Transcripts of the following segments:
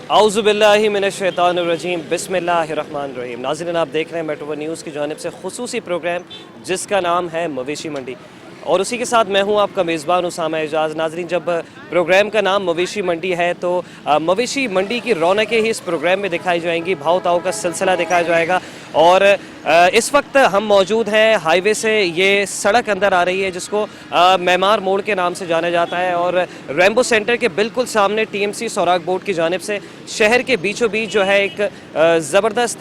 औज़ुबिल्लाहि मिनश्शैतानिर्रजीम बिस्मिल्लाहिर्रहमानिर्रहीम। नाज़रीन, आप देख रहे हैं मेट्रो न्यूज़ की जानिब से खुसूसी प्रोग्राम जिसका नाम है मवेशी मंडी, और उसी के साथ मैं हूं आपका मेज़बान उसामा एजाज़। नाज़रीन, जब प्रोग्राम का नाम मवेशी मंडी है तो मवेशी मंडी की रौनकें ही इस प्रोग्राम में दिखाई जाएंगी, भाव ताव का सिलसिला दिखाया जाएगा। और इस वक्त हम मौजूद हैं हाईवे से, ये सड़क अंदर आ रही है जिसको मेमार मोड़ के नाम से जाना जाता है, और रेम्बो सेंटर के बिल्कुल सामने टीएमसी सौराग बोर्ड की जानिब से शहर के बीचों बीच जो है एक ज़बरदस्त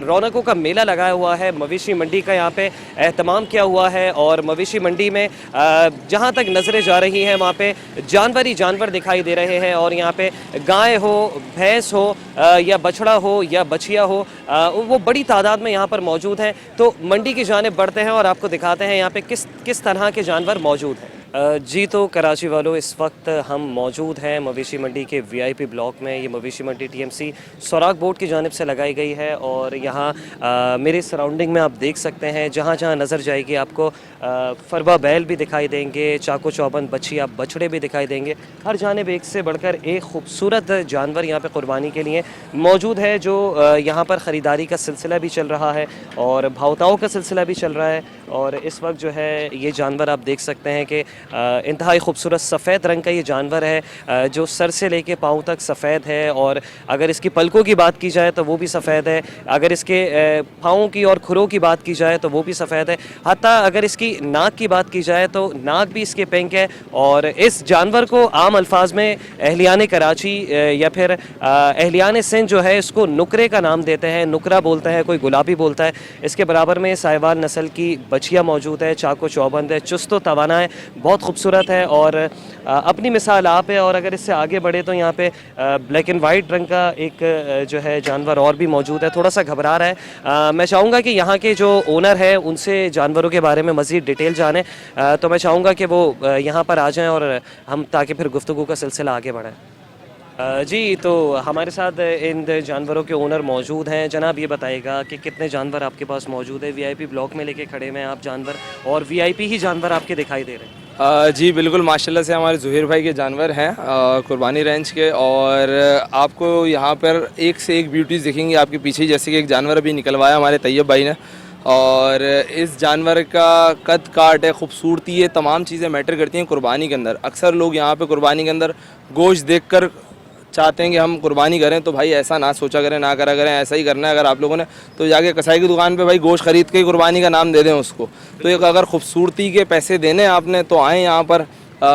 रौनकों का मेला लगाया हुआ है। मवेशी मंडी का यहाँ पे एहतमाम किया हुआ है, और मवेशी मंडी में जहाँ तक नज़रें जा रही हैं वहाँ पे जानवर ही जानवर दिखाई दे रहे हैं। और यहाँ पे गाय हो, भैंस हो, या बछड़ा हो या बछिया हो, वो बड़ी तादाद में यहाँ पर मौजूद हैं। तो मंडी की जानिब बढ़ते हैं और आपको दिखाते हैं यहाँ पे किस किस तरह के जानवर मौजूद हैं। जी, तो कराची वालों, इस वक्त हम मौजूद हैं मवेशी मंडी के वीआईपी ब्लॉक में। ये मवेशी मंडी टीएमसी सौराग बोर्ड की जानिब से लगाई गई है, और यहाँ मेरे सराउंडिंग में आप देख सकते हैं जहाँ जहाँ नज़र जाएगी आपको फरवा बैल भी दिखाई देंगे, चाको चौबंद बछिया बछड़े भी दिखाई देंगे। हर जानिब एक से बढ़कर एक खूबसूरत जानवर यहाँ पे कुर्बानी के लिए मौजूद है, जो यहाँ पर ख़रीदारी का सिलसिला भी चल रहा है और भावताओं का सिलसिला भी चल रहा है। और इस वक्त जो है ये जानवर आप देख सकते हैं कि इंतहाई खूबसूरत सफ़ेद रंग का ये जानवर है, जो सर से लेके पाँव तक सफ़ेद है, और अगर इसकी पलकों की बात की जाए तो वो भी सफ़ेद है, अगर इसके पाँव की और खुरों की बात की जाए तो वो भी सफ़ेद है, हत्ता अगर इसकी नाक की बात की जाए तो नाक भी इसके पिंक है। और इस जानवर को आम अल्फाज में अहलियान कराची या फिर अहलियान सिंध जो है इसको नुकरे का नाम देते हैं, नुकरा बोलता है, कोई गुलाबी बोलता है। इसके बराबर में साहिवाल नस्ल की बछिया मौजूद है, चाको चौबंद है, चुस्त व तवाना है, बहुत खूबसूरत है और अपनी मिसाल आप है। और अगर इससे आगे बढ़े तो यहाँ पे ब्लैक एंड वाइट रंग का एक जो है जानवर और भी मौजूद है, थोड़ा सा घबरा रहा है। मैं चाहूँगा कि यहाँ के जो ओनर है उनसे जानवरों के बारे में मज़ीद डिटेल जानें, तो मैं चाहूँगा कि वो यहाँ पर आ जाएँ और हम ताकि फिर गुफ्तगू का सिलसिला आगे बढ़े। जी, तो हमारे साथ इन जानवरों के ओनर मौजूद हैं। जनाब, ये बताइएगा कि कितने जानवर आपके पास मौजूद है? वीआईपी ब्लॉक में लेके खड़े हैं आप जानवर, और वीआईपी ही जानवर आपके दिखाई दे रहे हैं। जी बिल्कुल, माशाल्लाह से हमारे ज़ुहैर भाई के जानवर हैं कुर्बानी रेंज के, और आपको यहाँ पर एक से एक ब्यूटीज़ दिखेंगी आपके पीछे। जैसे कि एक जानवर अभी निकलवाया हमारे तैयब भाई ने, और इस जानवर का कद काट है, खूबसूरती है, तमाम चीज़ें मैटर करती हैं कुर्बानी के अंदर। अक्सर लोग यहाँ पे कुर्बानी के अंदर गोश्त देखकर चाहते हैं कि हम कुर्बानी करें, तो भाई ऐसा ना सोचा करें, ना करा करें। ऐसा ही करना है अगर आप लोगों ने, तो जाके कसाई की दुकान पे भाई गोश्त खरीद के कुर्बानी का नाम दे दें उसको। तो एक अगर खूबसूरती के पैसे देने आपने तो आएँ यहाँ पर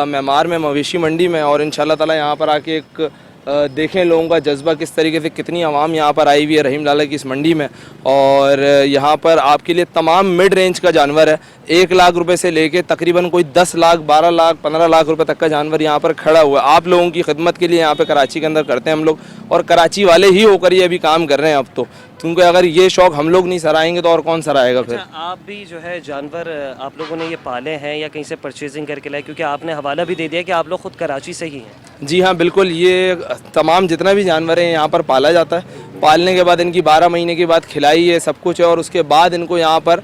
मेमार में मवेशी मंडी में, और इंशाल्लाह ताला यहाँ पर आके एक देखें लोगों का जज्बा किस तरीके से, कितनी आवाम यहाँ पर आई हुई है रहीम लाला की इस मंडी में। और यहाँ पर आपके लिए तमाम मिड रेंज का जानवर है, 1 लाख रुपए से लेके तकरीबन कोई 10 लाख 12 लाख 15 लाख रुपए तक का जानवर यहाँ पर खड़ा हुआ है। आप लोगों की खिदमत के लिए यहाँ पे कराची के अंदर करते हैं हम लोग, और कराची वाले ही होकर ये अभी काम कर रहे हैं अब तो, क्योंकि अगर ये शौक़ हम लोग नहीं सराएंगे तो और कौन सराएगा फिर। अच्छा, आप भी जो है जानवर आप लोगों ने ये पाले हैं या कहीं से परचेजिंग करके लाए? क्योंकि आपने हवाला भी दे दिया कि आप लोग खुद कराची से ही हैं। जी हाँ बिल्कुल, ये तमाम जितना भी जानवर हैं यहाँ पर पाला जाता है। पालने के बाद इनकी 12 महीने के बाद खिलाई है सब कुछ है, और उसके बाद इनको यहाँ पर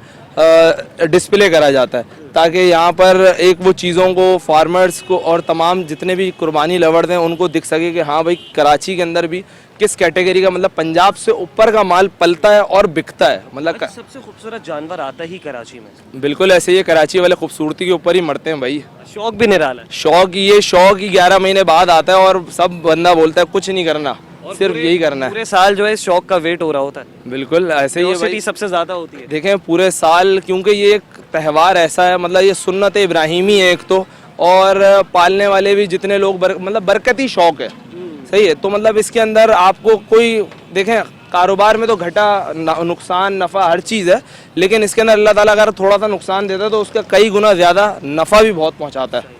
डिस्प्ले करा जाता है, ताकि यहाँ पर एक वो चीज़ों को फार्मर्स को और तमाम जितने भी कुर्बानी लवर्स हैं उनको दिख सके कि हाँ भाई कराची के अंदर भी किस कैटेगरी का, मतलब पंजाब से ऊपर का माल पलता है और बिकता है। मतलब सबसे खूबसूरत जानवर आता ही कराची में। बिल्कुल ऐसे ही, कराची वाले खूबसूरती के ऊपर ही मरते हैं भाई। शौक भी निराला है। शौक ही 11 महीने बाद आता है, और सब बंदा बोलता है कुछ नहीं करना, सिर्फ यही करना है। पूरे साल जो है इस शौक का वेट हो रहा होता है। बिल्कुल ऐसे ही सबसे ज्यादा होती है। देखें पूरे साल, क्योंकि ये एक त्यौहार ऐसा है, मतलब ये सुन्नत इब्राहिमी है एक तो, और पालने वाले भी जितने लोग मतलब बरकती शौक है, सही है। तो मतलब इसके अंदर आपको कोई, देखें कारोबार में तो घटा नुकसान नफ़ा हर चीज़ है, लेकिन इसके अंदर अल्लाह ताला अगर थोड़ा सा नुकसान देता है तो उसका कई गुना ज़्यादा नफ़ा भी बहुत पहुँचाता है।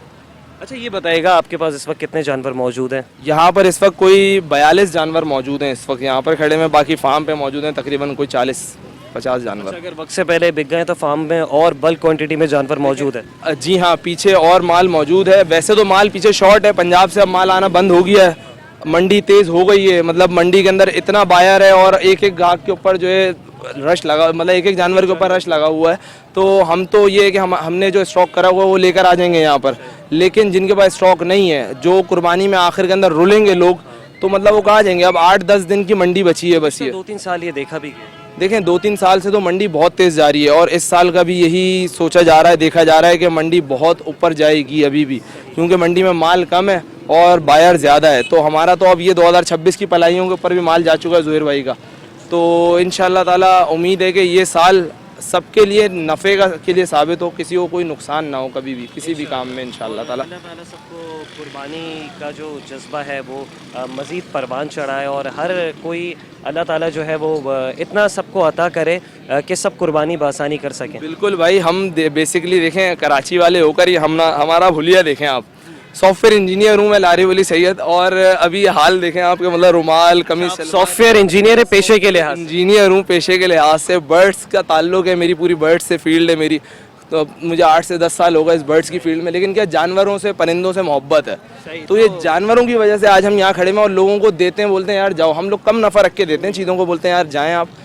अच्छा, ये बताइएगा आपके पास इस वक्त कितने जानवर मौजूद हैं? यहाँ पर इस वक्त कोई 42 जानवर मौजूद हैं इस वक्त यहाँ पर खड़े में। बाकी फार्म पे मौजूद हैं तकरीबन कोई 40-50 जानवर। अगर वक्त से पहले बिक गए तो फार्म में और बल्क क्वांटिटी में जानवर मौजूद है? जी हाँ, पीछे और माल मौजूद है। वैसे तो माल पीछे शॉर्ट है, पंजाब से अब माल आना बंद हो गया है, मंडी तेज़ हो गई है। मतलब मंडी के अंदर इतना बायर है, और एक एक गाहक के ऊपर जो है रश लगा, मतलब एक एक जानवर के ऊपर रश लगा हुआ है। तो हम तो ये है कि हमने जो स्टॉक करा हुआ है वो लेकर आ जाएंगे यहाँ पर, लेकिन जिनके पास स्टॉक नहीं है, जो कुर्बानी में आखिर के अंदर रुलेंगे लोग, तो मतलब वो कहाँ जाएंगे। अब 8-10 दिन की मंडी बची है बस। ये 2-3 साल ये देखा भी गया। देखें 2-3 साल से तो मंडी बहुत तेज़ जा रही है और इस साल का भी यही सोचा जा रहा है, देखा जा रहा है कि मंडी बहुत ऊपर जाएगी अभी भी, क्योंकि मंडी में माल कम है और बायर ज़्यादा है। तो हमारा तो अब ये 2026 की पलाइयों के ऊपर भी माल जा चुका है ज़ुहैर भाई का। तो इंशाल्लाह ताला उम्मीद है कि ये साल सबके लिए नफ़े का के लिए साबित हो, किसी को कोई नुकसान ना हो कभी भी किसी भी काम में इंशाल्लाह ताला। अल्लाह ताला सबको कुर्बानी का जो जज्बा है वो मज़ीद परवान चढ़ाए और हर कोई अल्लाह ताला जो है वो इतना सबको अता करे कि सब कुर्बानी बासानी कर सकें। बिल्कुल भाई, हम बेसिकली देखें कराची वाले होकर ही हमारा हुलिया देखें आप, सॉफ्टवेयर इंजीनियर हूँ मैं लारी वली सैयद, और अभी हाल देखें आपके मतलब रुमाल कमीज। सॉफ्टवेयर इंजीनियर है पेशे के लिहाज, इंजीनियर हूँ पेशे के लिहाज से, बर्ड्स का ताल्लुक है, मेरी पूरी बर्ड्स से फील्ड है मेरी। तो मुझे 8 से 10 साल होगा इस बर्ड्स की फील्ड में, लेकिन क्या जानवरों से परिंदों से मोहब्बत है। तो ये जानवरों की वजह से आज हम यहाँ खड़े हैं और लोगों को देते हैं, बोलते हैं यार जाओ, हम लोग कम नफ़ा रख के देते हैं चीज़ों को, बोलते हैं यार जाएँ आप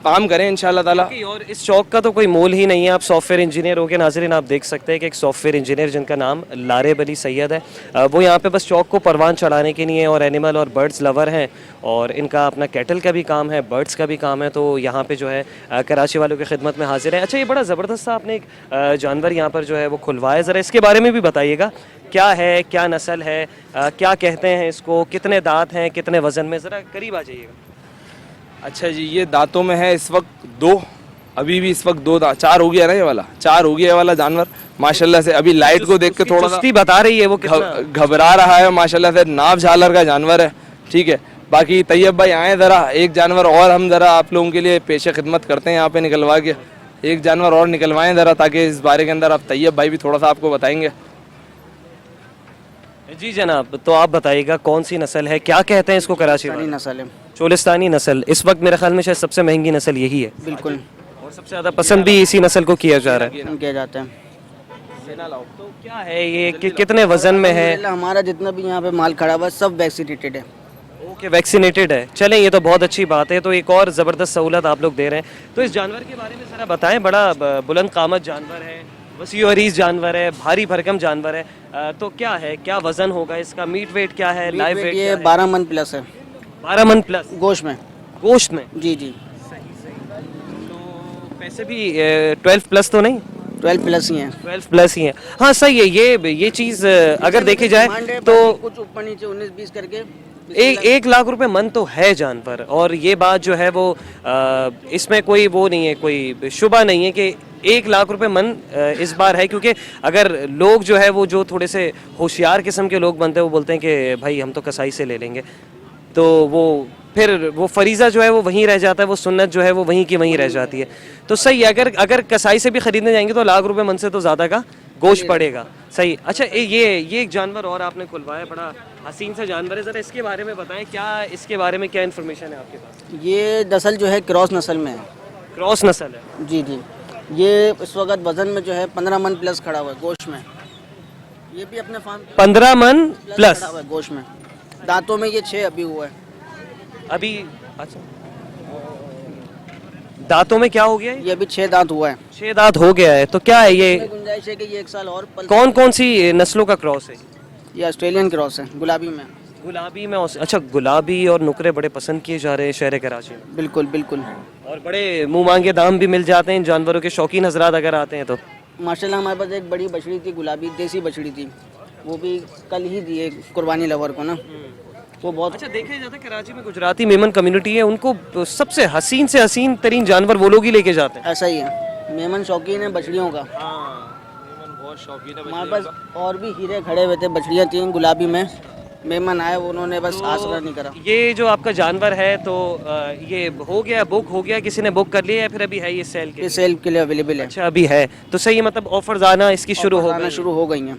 काम करें इंशाल्लाह ताला। और इस शौक का तो कोई मोल ही नहीं है। आप सॉफ्टवेयर इंजीनियर हो के नाज़रीन आप देख सकते हैं कि एक सॉफ्टवेयर इंजीनियर जिनका नाम लारेब अली सैयद है, वो यहाँ पे बस शौक को परवान चढ़ाने के लिए और एनिमल और बर्ड्स लवर हैं और इनका अपना कैटल का भी काम है, बर्ड्स का भी काम है। तो यहाँ पे जो है कराची वालों की खिदमत में हाजिर है। अच्छा, ये बड़ा ज़बरदस्त सा आपने एक जानवर यहाँ पर जो है वो खुलवाया, ज़रा इसके बारे में भी बताइएगा, क्या है, क्या नस्ल है, क्या कहते हैं इसको, कितने दांत हैं, कितने वज़न में, ज़रा करीब आ जाइएगा। अच्छा जी, ये दांतों में है इस वक्त 2, अभी भी इस वक्त 2 दांत, 4 हो गया ना ये वाला, 4 हो गया ये वाला जानवर माशाल्लाह से। अभी लाइट को देख के थोड़ा सा बता रही है वो घबरा रहा है माशाल्लाह से। नाव झालर का जानवर है, ठीक है। बाकी तैयब भाई आए ज़रा, एक जानवर और हम ज़रा आप लोगों के लिए पेशे खिदमत करते हैं यहाँ पे निकलवा के, एक जानवर और निकलवाएं ज़रा, ताकि इस बारे के अंदर आप तैयब भाई भी थोड़ा सा आपको बताएंगे। जी जनाब, तो आप बताइएगा कौन सी नस्ल है, क्या कहते हैं इसको कराची में? नस्ल है, चोलिस्तानी नस्ल। इस वक्त मेरे ख्याल में शायद सबसे महंगी नस्ल यही है। बिल्कुल, और सबसे ज़्यादा पसंद भी इसी नस्ल को किया जा रहा है। किया जाता है। तो क्या है ये कितने वजन में है? हमारा जितना भी यहाँ पे माल खड़ा हुआ है सब वैक्सीनेटेड है। ओके, वैक्सीनेटेड है। चलें, ये तो बहुत अच्छी बात है। तो एक और ज़बरदस्त सहूलत आप लोग दे रहे हैं। तो इस जानवर के बारे में ज़रा बताएं। बड़ा बुलंद कामत जानवर है, वसी और अरीज़ जानवर है, भारी भरकम जानवर है। तो क्या है, क्या वजन होगा इसका, मीट वेट क्या है, लाइव वेट? ये 12 मन प्लस है। 12 मन प्लस गोश्त में? गोश्त में, जी जी। तो पैसे भी 12 प्लस तो नहीं? 12 प्लस ही है। 12 प्लस ही है। हाँ सही है। ये चीज़ अगर देखी जाए तो कुछ ऊपर नीचे 19-20 करके 1 लाख रुपए मन तो है जानवर। और ये बात जो है वो इसमें कोई वो नहीं है, कोई शुबा नहीं है कि 1 लाख रुपए मन इस बार है। क्योंकि अगर लोग जो है वो जो थोड़े से होशियार किस्म के लोग बनते हैं वो बोलते हैं कि भाई हम तो कसाई से ले लेंगे, तो वो फिर वो फरीज़ा जो है वो वहीं रह जाता है, वो सुन्नत जो है वो वहीं की वहीं रह जाती है। तो सही है, अगर कसाई से भी ख़रीदने जाएंगे तो 1 लाख रुपए मन से तो ज़्यादा का गोश्त पड़ेगा। सही। अच्छा, ये एक जानवर और आपने खुलवाया, बड़ा हसीन सा जानवर है, ज़रा इसके बारे में बताएं, क्या इसके बारे में क्या इन्फॉर्मेशन है आपके पास? ये नस्ल जो है क्रॉस नस्ल में है। क्रॉस नस्ल है? जी जी। ये इस वक्त वजन में जो है 15 मन प्लस खड़ा हुआ है गोश्त में। ये भी अपने फार्म 15 मन प्लस खड़ा हुआ है गोश्त में। दांतों में ये 6 अभी हुआ है अभी। अच्छा, दांतों में क्या हो गया है? ये अभी 6 दांत हुआ है। 6 दांत हो गया है। तो क्या है ये, गुंजाइश है कि ये 1 साल और कौन कौन सी नस्लों का क्रॉस है? ये ऑस्ट्रेलियन क्रॉस है, गुलाबी में। गुलाबी में? अच्छा, गुलाबी और नुकरे बड़े पसंद किए जा रहे हैं शहर कराची में। बिल्कुल बिल्कुल। और बड़े मुंह मांगे दाम भी मिल जाते हैं इन जानवरों के। शौकीन हजरात अगर आते हैं तो माशाल्लाह हमारे पास एक बड़ी बछड़ी थी, गुलाबी देसी बछड़ी थी, वो भी कल ही दी कुर्बानी लवर को ना, वो बहुत। अच्छा, देखा जाता है कराची में गुजराती मेमन कम्युनिटी है, उनको सबसे हसीन से हसीन तरीन जानवर वो लोग ही लेके जाते हैं। ऐसा ही है, मेमन शौकीन है बछड़ियों का। बहुत शौकीन है हमारे पास और भी हीरे खड़े हुए थे, बछड़ियाँ थी गुलाबी में, मेहमान आए उन्होंने बस आसरा नहीं करा। ये जो आपका जानवर है तो ये हो गया, बुक हो गया, किसी ने बुक कर लिया या फिर अभी है ये सेल के? ये सेल के लिए अवेलेबल है। अच्छा, अभी है तो सही, मतलब ऑफर्स आना इसकी शुरू हो गई हैं।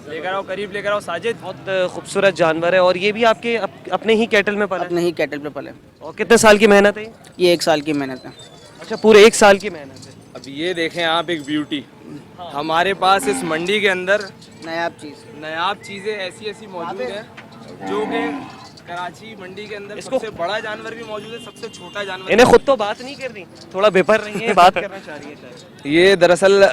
लेकर आओ, करीब लेकर आओ साजिद। बहुत खूबसूरत जानवर है। और ये भी आपके अपने ही कैटल में पला? अपने ही कैटल पे पले। और कितने साल की मेहनत है ये? 1 साल की मेहनत है। अच्छा, पूरे 1 साल की मेहनत है। अब ये देखें आप, एक ब्यूटी हमारे पास इस मंडी के अंदर नायाब चीज़ें ऐसी मौजूद है जो कि कराची मंडी के अंदर सबसे बड़ा जानवर भी मौजूद है, सबसे छोटा जानवर। इन्हें खुद तो बात नहीं कर रही, थोड़ा बेपर रही है, बात करना चाह रही है शायद। ये दरअसल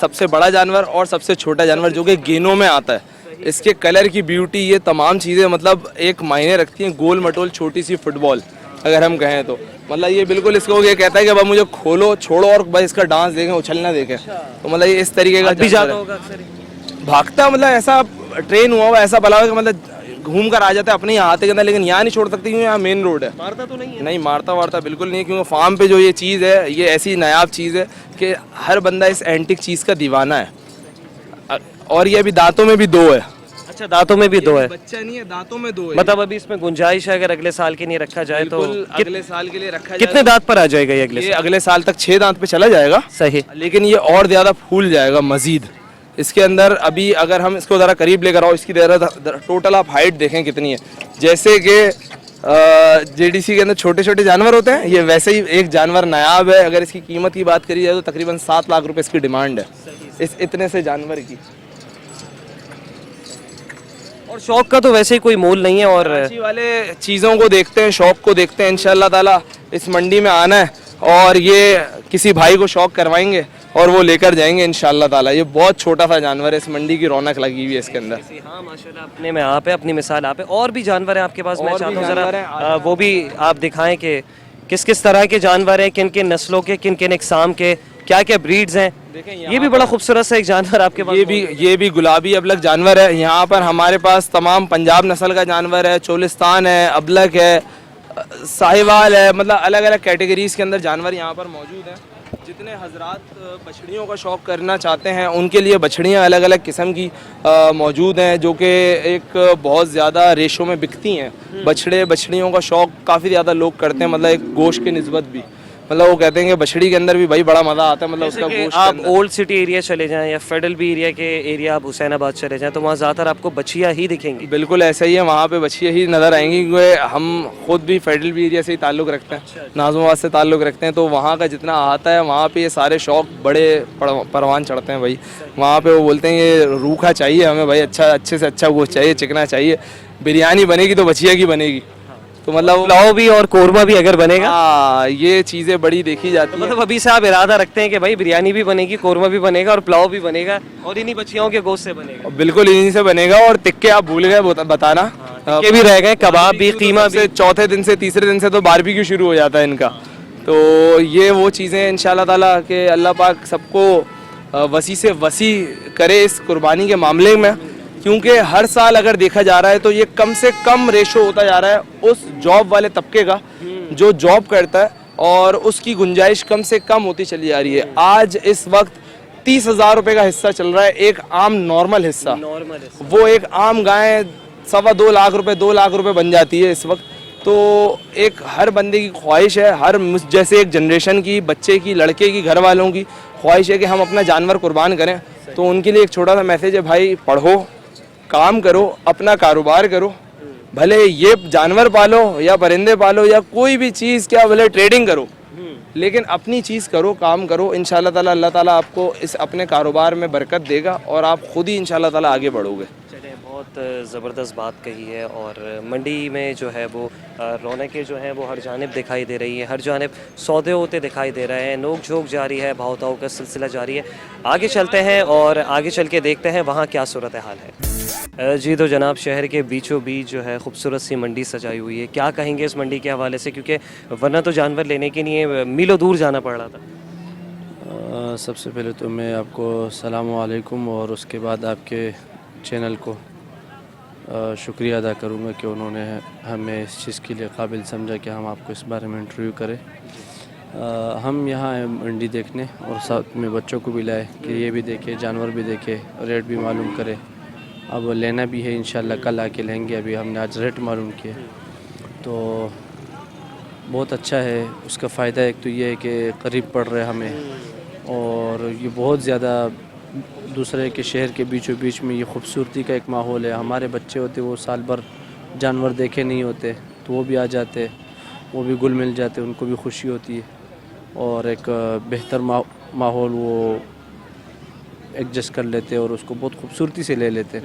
सबसे बड़ा जानवर और सबसे छोटा जानवर जो कि गेनों में आता है, इसके कलर की ब्यूटी, ये तमाम चीज़ें मतलब एक मायने रखती हैं। गोल मटोल छोटी सी फुटबॉल अगर हम कहें तो मतलब ये बिल्कुल इसको ये कहता है कि अब मुझे खोलो छोड़ो और बस इसका डांस देखें, उछलना देखें। तो मतलब ये इस तरीके का भी जानवर जाता है। होगा अक्सर ही। भागता मतलब ऐसा ट्रेन हुआ ऐसा बला हुआ कि मतलब घूम कर आ जाता है अपने यहाँ आते के अंदर, लेकिन यहाँ नहीं छोड़ सकती क्योंकि यहाँ मेन रोड है। मारता तो नहीं है? नहीं मारता वारता बिल्कुल नहीं, क्योंकि फार्म पे जो ये चीज़ है ये ऐसी नायाब चीज़ है कि हर बंदा इस एंटिक चीज़ का दीवाना है। और ये अभी दांतों में भी 2 है। अच्छा, दांतों में भी 2 है। बच्चा नहीं है, दांतों में 2 है। मतलब अभी इसमें गुंजाइश है अगर अगले साल के लिए रखा जाए तो बिल्कुल अगले साल के लिए रखा कितने दांत पर आ जाएगा ये अगले ये अगले साल तक 6 दांत पे चला जाएगा। सही। लेकिन ये और ज़्यादा फूल जाएगा मजीद। इसके अंदर अभी अगर हम इसको ज़रा करीब लेकर आओ, इसकी टोटल आप हाइट देखें कितनी है। जैसे कि जेडीसी के अंदर छोटे छोटे जानवर होते हैं, ये वैसे ही एक जानवर नायाब है। अगर इसकी कीमत की बात करी जाए तो तकरीबन 7 लाख रुपए इसकी डिमांड है इस इतने से जानवर की। और शौक का तो वैसे ही कोई मोल नहीं है। और कराची वाले चीज़ों को देखते हैं, शौक को देखते हैं। इंशाल्लाह ताला इस मंडी में आना है और ये किसी भाई को शौक करवाएंगे और वो लेकर जाएंगे इंशाल्लाह ताला। ये बहुत छोटा सा जानवर है, इस मंडी की रौनक लगी हुई है इसके अंदर। हाँ माशाल्लाह, अपने में आप है, अपनी मिसाल आप है। और भी जानवर हैं आपके पास, मैं और भी चाहता हूँ जानवर जरा हैं। वो भी आप दिखाएं कि किस किस तरह के जानवर हैं, किन किन नस्लों के, किन किन इकसाम के, क्या क्या ब्रीड्स हैं। ये भी बड़ा खूबसूरत सा एक जानवर आपके पास। ये भी गुलाबी अबलग जानवर है। यहाँ पर हमारे पास तमाम पंजाब नस्ल का जानवर है, चोलिस्तान है, अबलग है, साहिवाल है, मतलब अलग अलग कैटेगरीज के अंदर जानवर यहाँ पर मौजूद हैं। जितने हजरात बछड़ियों का शौक़ करना चाहते हैं उनके लिए बछड़ियाँ अलग अलग किस्म की मौजूद हैं, जो कि एक बहुत ज़्यादा रेशो में बिकती हैं। बछड़ियों का शौक़ काफ़ी ज़्यादा लोग करते हैं, मतलब एक गोश्त की निस्बत भी। मतलब वो कहते हैं कि बछड़ी के अंदर भी भाई बड़ा मज़ा आता है, मतलब उसका गोश्त। आप ओल्ड सिटी एरिया चले जाएं या फेडरल बी एरिया के एरिया, आप हुसैनाबाद चले जाएं तो वहाँ ज़्यादातर आपको बछियाँ ही दिखेंगी। बिल्कुल ऐसा ही है, वहाँ पे बछियाँ ही नज़र आएंगी, क्योंकि हम खुद भी फेडरल बी एरिया से ही ताल्लुक़ रखते हैं, नाज़माबाद से ताल्लुक़ रखते हैं। तो वहाँ का जितना आता है वहाँ पे ये सारे शौक़ बड़े परवान चढ़ते हैं भाई। वहाँ पे वो बोलते हैं ये रूखा चाहिए हमें भाई, अच्छे से अच्छा गोश्त चाहिए, चिकना चाहिए। बिरयानी बनेगी तो बछिया की बनेगी। तो मतलब पुलाव भी और कोरमा भी अगर बनेगा, हाँ ये चीज़ें बड़ी देखी जाती तो हैं। मतलब अभी से आप इरादा रखते हैं कि भाई बिरयानी भी बनेगी, कोरमा भी बनेगा और पुलाव भी बनेगा और इन्हीं बच्चियों के गोश्त से बनेगा। बिल्कुल इन्हीं से बनेगा। और टिक्के आप भूल गए बताना, टिक्के भी रह गए, कबाब भी, कीमा भी। चौथे दिन से तीसरे दिन से तो बारबेक्यू शुरू हो जाता है इनका। तो ये वो चीज़ें इंशाल्लाह ताला के अल्लाह पाक सबको वसी से वसी करे इस कुर्बानी के मामले में, क्योंकि हर साल अगर देखा जा रहा है तो ये कम से कम रेशो होता जा रहा है उस जॉब वाले तबके का जो जॉब करता है, और उसकी गुंजाइश कम से कम होती चली जा रही है। आज इस वक्त 30,000 रुपये का हिस्सा चल रहा है, एक आम नॉर्मल हिस्सा। वो एक आम गाय 2.25 लाख रुपए 2 लाख रुपए बन जाती है इस वक्त। तो एक हर बंदे की ख्वाहिश है, हर जैसे एक जनरेशन की, बच्चे की, लड़के की, घर वालों की ख्वाहिश है कि हम अपना जानवर कुर्बान करें। तो उनके लिए एक छोटा सा मैसेज है, भाई पढ़ो, काम करो, अपना कारोबार करो, भले ये जानवर पालो या परिंदे पालो या कोई भी चीज़, क्या भले ट्रेडिंग करो, लेकिन अपनी चीज़ करो, काम करो। इंशाल्लाह ताला अल्लाह ताला आपको इस अपने कारोबार में बरकत देगा और आप खुद ही इंशाल्लाह ताला आगे बढ़ोगे। चलिए, बहुत ज़बरदस्त बात कही है। और मंडी में जो है वो रौनकें जो हैं वो हर जानिब दिखाई दे रही हैं, हर जानिब सौदे होते दिखाई दे रहे हैं, नोक झोंक जारी है, भाव ताव का सिलसिला जारी है। आगे चलते हैं और आगे चल के देखते हैं वहाँ क्या सूरत हाल है। जी, तो जनाब शहर के बीचों बीच जो है खूबसूरत सी मंडी सजाई हुई है, क्या कहेंगे इस मंडी के हवाले से, क्योंकि वरना तो जानवर लेने के लिए मीलों दूर जाना पड़ रहा था। सबसे पहले तो मैं आपको सलाम अलैकुम और उसके बाद आपके चैनल को शुक्रिया अदा करूँगा कि उन्होंने हमें इस चीज़ के लिए काबिल समझा कि हम आपको इस बारे में इंटरव्यू करें। हम यहाँ आए मंडी देखने और साथ में बच्चों को भी लाए कि ये भी देखे, जानवर भी देखे, रेट भी मालूम करे। अब लेना भी है इंशाल्लाह, कल आके लेंगे। अभी हमने आज रेट मालूम किया तो बहुत अच्छा है। उसका फ़ायदा एक तो ये है कि करीब पड़ रहा है हमें, और ये बहुत ज़्यादा दूसरे के शहर के बीचों बीच में ये खूबसूरती का एक माहौल है। हमारे बच्चे होते वो साल भर जानवर देखे नहीं होते, तो वो भी आ जाते, वो भी घुल मिल जाते, उनको भी खुशी होती है और एक बेहतर माहौल वो एडजस्ट कर लेते और उसको बहुत खूबसूरती से ले लेते।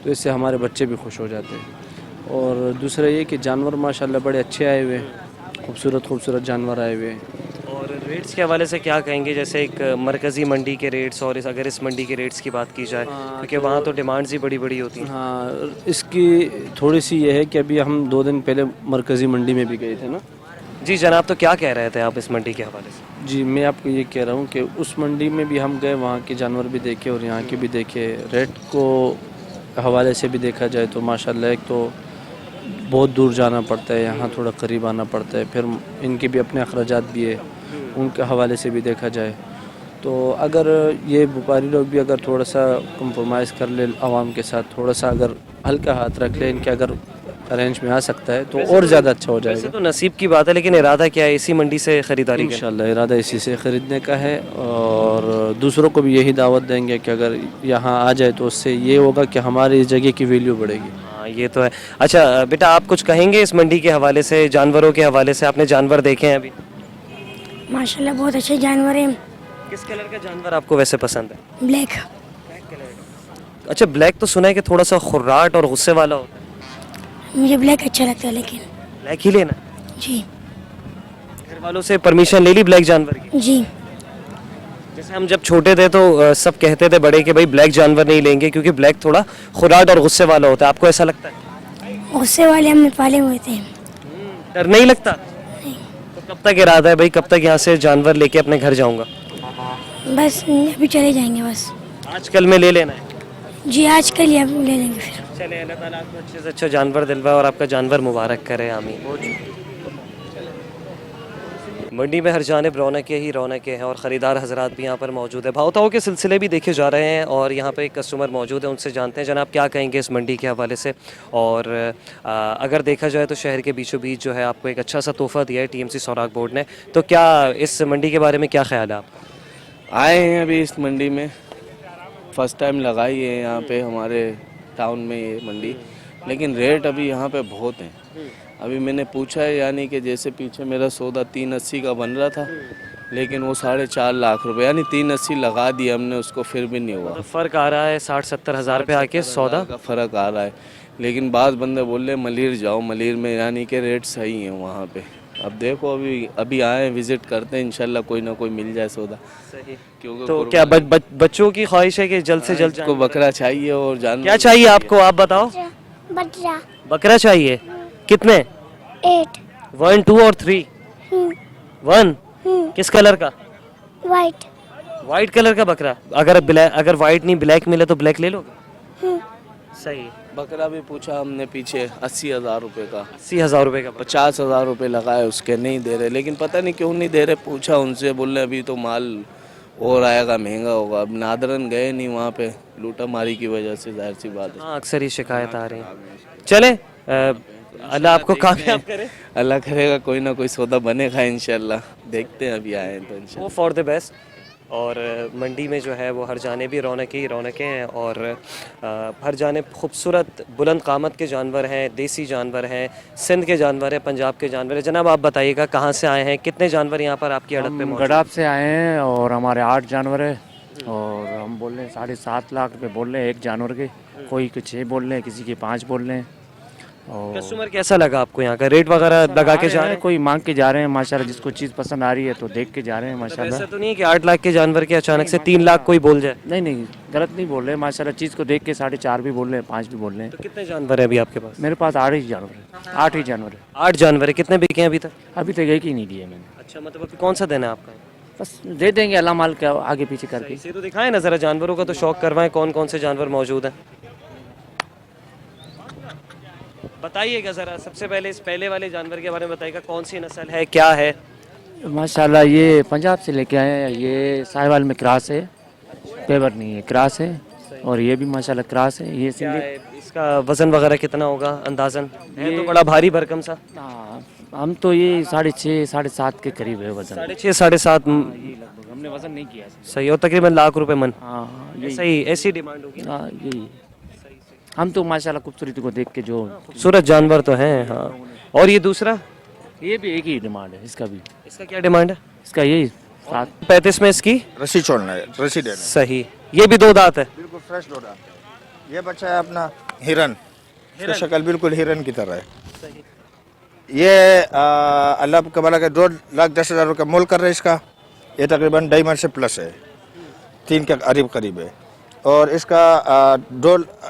तो इससे हमारे बच्चे भी खुश हो जाते हैं। और दूसरा ये कि जानवर माशाल्लाह बड़े अच्छे आए हुए हैं, खूबसूरत खूबसूरत जानवर आए हुए हैं। और और रेट्स के हवाले से क्या कहेंगे, जैसे एक मरकज़ी मंडी के रेट्स और अगर इस मंडी के रेट्स की बात की जाए, क्योंकि वहाँ तो डिमांड्स ही बड़ी बड़ी होती हैं। हाँ, इसकी थोड़ी सी ये है कि अभी हम 2 दिन पहले मरकज़ी मंडी में भी गए थे ना। जी जनाब, तो क्या कह रहे थे आप इस मंडी के हवाले से? जी, मैं आपको ये कह रहा हूँ कि उस मंडी में भी हम गए, वहाँ के जानवर भी देखे और यहाँ के भी देखे। रेट को हवाले से भी देखा जाए तो माशाल्लाह एक तो बहुत दूर जाना पड़ता है, यहाँ थोड़ा करीब आना पड़ता है, फिर इनके भी अपने अखराजात भी है, उनके हवाले से भी देखा जाए तो अगर ये व्यापारी लोग भी अगर थोड़ा सा कंप्रोमाइज़ कर ले आवाम के साथ, थोड़ा सा अगर हल्का हाथ रख ले, इनके अगर अरेंज में आ सकता है तो और ज़्यादा अच्छा हो जाएगा। वैसे तो नसीब की बात है, लेकिन इरादा क्या है इसी मंडी से ख़रीदारी का? इंशाल्लाह इरादा इसी से ख़रीदने का है और दूसरों को भी यही दावत देंगे कि अगर यहाँ आ जाए तो उससे ये होगा कि हमारी इस जगह की वैल्यू बढ़ेगी। हाँ ये तो है। अच्छा बेटा, आप कुछ कहेंगे इस मंडी के हवाले से, जानवरों के हवाले से? आपने जानवर देखे हैं अभी? माशाल्लाह बहुत अच्छे जानवर हैं। किस कलर का जानवर आपको वैसे पसंद है? ब्लैक। अच्छा, ब्लैक तो सुना है कि थोड़ा सा खुर्राट और गुस्से वाला होता है। मुझे ब्लैक अच्छा लगता है लेकिन। ब्लैक ही लेना? जी घर वालों से परमिशन ले ली ब्लैक जानवर की? जी। जैसे हम जब छोटे थे तो सब कहते थे बड़े कि भाई ब्लैक जानवर नहीं लेंगे क्योंकि ब्लैक थोड़ा खुराट और गुस्से वाला होता है। आपको ऐसा लगता है? गुस्से वाले हमने पाले हुए थे। डर नहीं लगता? तो कब तक इरादा है भाई, कब तक यहाँ से जानवर लेके अपने घर जाऊंगा? बस अभी चले जाएंगे बस। आजकल में ले लेना है? जी आजकल ही अब ले लेंगे फिर। चले, अल्लाह ताला आपको अच्छे से अच्छा जानवर दिलवाए और आपका जानवर मुबारक करे, आमीन। मंडी में हर जानिब रौनकें ही रौनकें हैं और ख़रीदार हजरात भी यहाँ पर मौजूद है। भाव-ताव के सिलसिले भी देखे जा रहे हैं और यहाँ पे एक कस्टमर मौजूद है, उनसे जानते हैं जनाब क्या कहेंगे इस मंडी के हवाले से। और अगर देखा जाए तो शहर के बीचों बीच जो है आपको एक अच्छा सा तोहफ़ा दिया है TMC सौराग बोर्ड ने, तो क्या इस मंडी के बारे में क्या ख्याल है आपका? आए हैं अभी इस मंडी में, फर्स्ट टाइम लगाई है यहाँ पे हमारे टाउन में ये मंडी, लेकिन रेट अभी यहाँ पे बहुत हैं। अभी मैंने पूछा है, यानी कि जैसे पीछे मेरा सौदा 380 का बन रहा था, लेकिन वो 4.5 लाख रुपए, यानी 380 लगा दिया हमने उसको, फिर भी नहीं हुआ। तो फ़र्क आ रहा है 60-70 हज़ार पे आके सौदा का फ़र्क आ रहा है, लेकिन बाद बंदे बोल रहे मलिर जाओ, मलिर में यानी कि रेट सही है वहाँ पे। अब देखो अभी आए विजिट करते हैं, इंशाल्लाह कोई ना कोई मिल जाए सौदा। सही। क्योंकि तो क्या बच्चों की ख्वाहिश है कि जल्द से जल्द को बकरा चाहिए और जानवर क्या चाहिए आपको, आप बताओ? बटरा। बकरा चाहिए? कितने? 8। 1 2 और 3? 1। किस कलर का? वाइट। वाइट कलर का बकरा। अगर वाइट नहीं ब्लैक मिले तो ब्लैक ले लोगे? सही। बकरा भी पूछा हमने पीछे 80,000 रुपये का, 80,000 रुपए का बकरा। 50,000 रुपये लगाए उसके, नहीं दे रहे, लेकिन पता नहीं क्यों नहीं दे रहे। पूछा उनसे, बोल रहे अभी तो माल और आएगा, महंगा होगा। अब नादरन गए नहीं वहाँ पे, लूटा मारी की वजह से, जाहिर सी बात है। हाँ अक्सर ही शिकायत आ रही है। चले, अल्लाह आपको कामयाब करे। अल्लाह करेगा कोई ना कोई सौदा बनेगा इंशाल्लाह, देखते हैं अभी आए हैं तो इंशाल्लाह। वो फॉर द बेस्ट। और मंडी में जो है वो हर जानिब भी रौनकें ही रौनकें हैं और हर जानिब खूबसूरत बुलंद क़ामत के जानवर हैं, देसी जानवर हैं, सिंध के जानवर हैं, पंजाब के जानवर हैं। जनाब आप बताइएगा कहाँ से आए हैं, कितने जानवर यहाँ पर आपकी अड़त पे मौजूद? गडाब से आए हैं और हमारे 8 जानवर है और हम बोल रहे हैं 7.5 लाख रुपए बोल रहे हैं एक जानवर के। कोई के 6 बोल रहे हैं, किसी के 5 बोल रहे हैं। और कस्टमर कैसा लगा आपको यहाँ का? रेट वगैरह लगा के जा रहे हैं? कोई मांग के जा रहे हैं माशाल्लाह, जिसको चीज़ पसंद आ रही है तो देख के जा रहे हैं माशाल्लाह। ऐसा तो नहीं है कि 8 लाख के जानवर के अचानक से 3 लाख कोई बोल जाए? नहीं नहीं, गलत नहीं बोल रहे हैं माशाल्लाह, चीज़ को देख के 4.5 भी बोल रहे हैं, 5 भी बोल रहे हैं। तो कितने जानवर है अभी आपके पास? मेरे पास 8 ही जानवर है, 8 ही जानवर है। 8 जानवर है। कितने बिके हैं अभी तक? अभी तक एक ही नहीं दिए मैंने। अच्छा, मतलब अभी कौन सा देना है आपका? बस दे देंगे अल्लाह माल का आगे पीछे करके। इसे तो दिखाएं ना ज़रा, जानवरों का तो शौक करवाएं, कौन कौन से जानवर मौजूद हैं बताइएगा ज़रा। सबसे पहले इस पहले वाले जानवर के बारे में बताइएगा, कौन सी नस्ल है, क्या है? माशाल्लाह ये पंजाब से लेके आए हैं, ये साहिवाल में क्रॉस है, पेवर नहीं है, क्रॉस है। और ये भी माशाल्लाह क्रॉस है। ये क्या सिंधी है इसका वज़न वगैरह कितना होगा अंदाज़न? है तो बड़ा भारी भरकम सा। हाँ, हम तो ये 6.5 7.5 के करीब है वजन। 6.5 7.5 लगभग हमने वजन नहीं किया है। सही। और तकरीबन लाख रुपए मन। हाँ यही। सही, ऐसी डिमांड होगी। हाँ यही। हम तो माशाल्लाह खूबसूरती को देख के जो खूबसूरत जानवर तो हैं। हाँ। और ये दूसरा? ये भी एक ही डिमांड है इसका भी। इसका क्या डिमांड है? इसका यही 35 में इसकी रस्सी छोड़ना है, रस्सी देना है। सही। ये भी 2 दांत है? बिल्कुल फ्रेश दो दांत है। ये बच्चा है अपना हिरन, इसका शक्ल बिल्कुल हिरन की तरह है। ये अल्लाह के वाला के 2,10,000 रुपये मोल कर रहे हैं इसका। ये तकरीबन डायमंड से प्लस है, 3 के करीब है। और इसका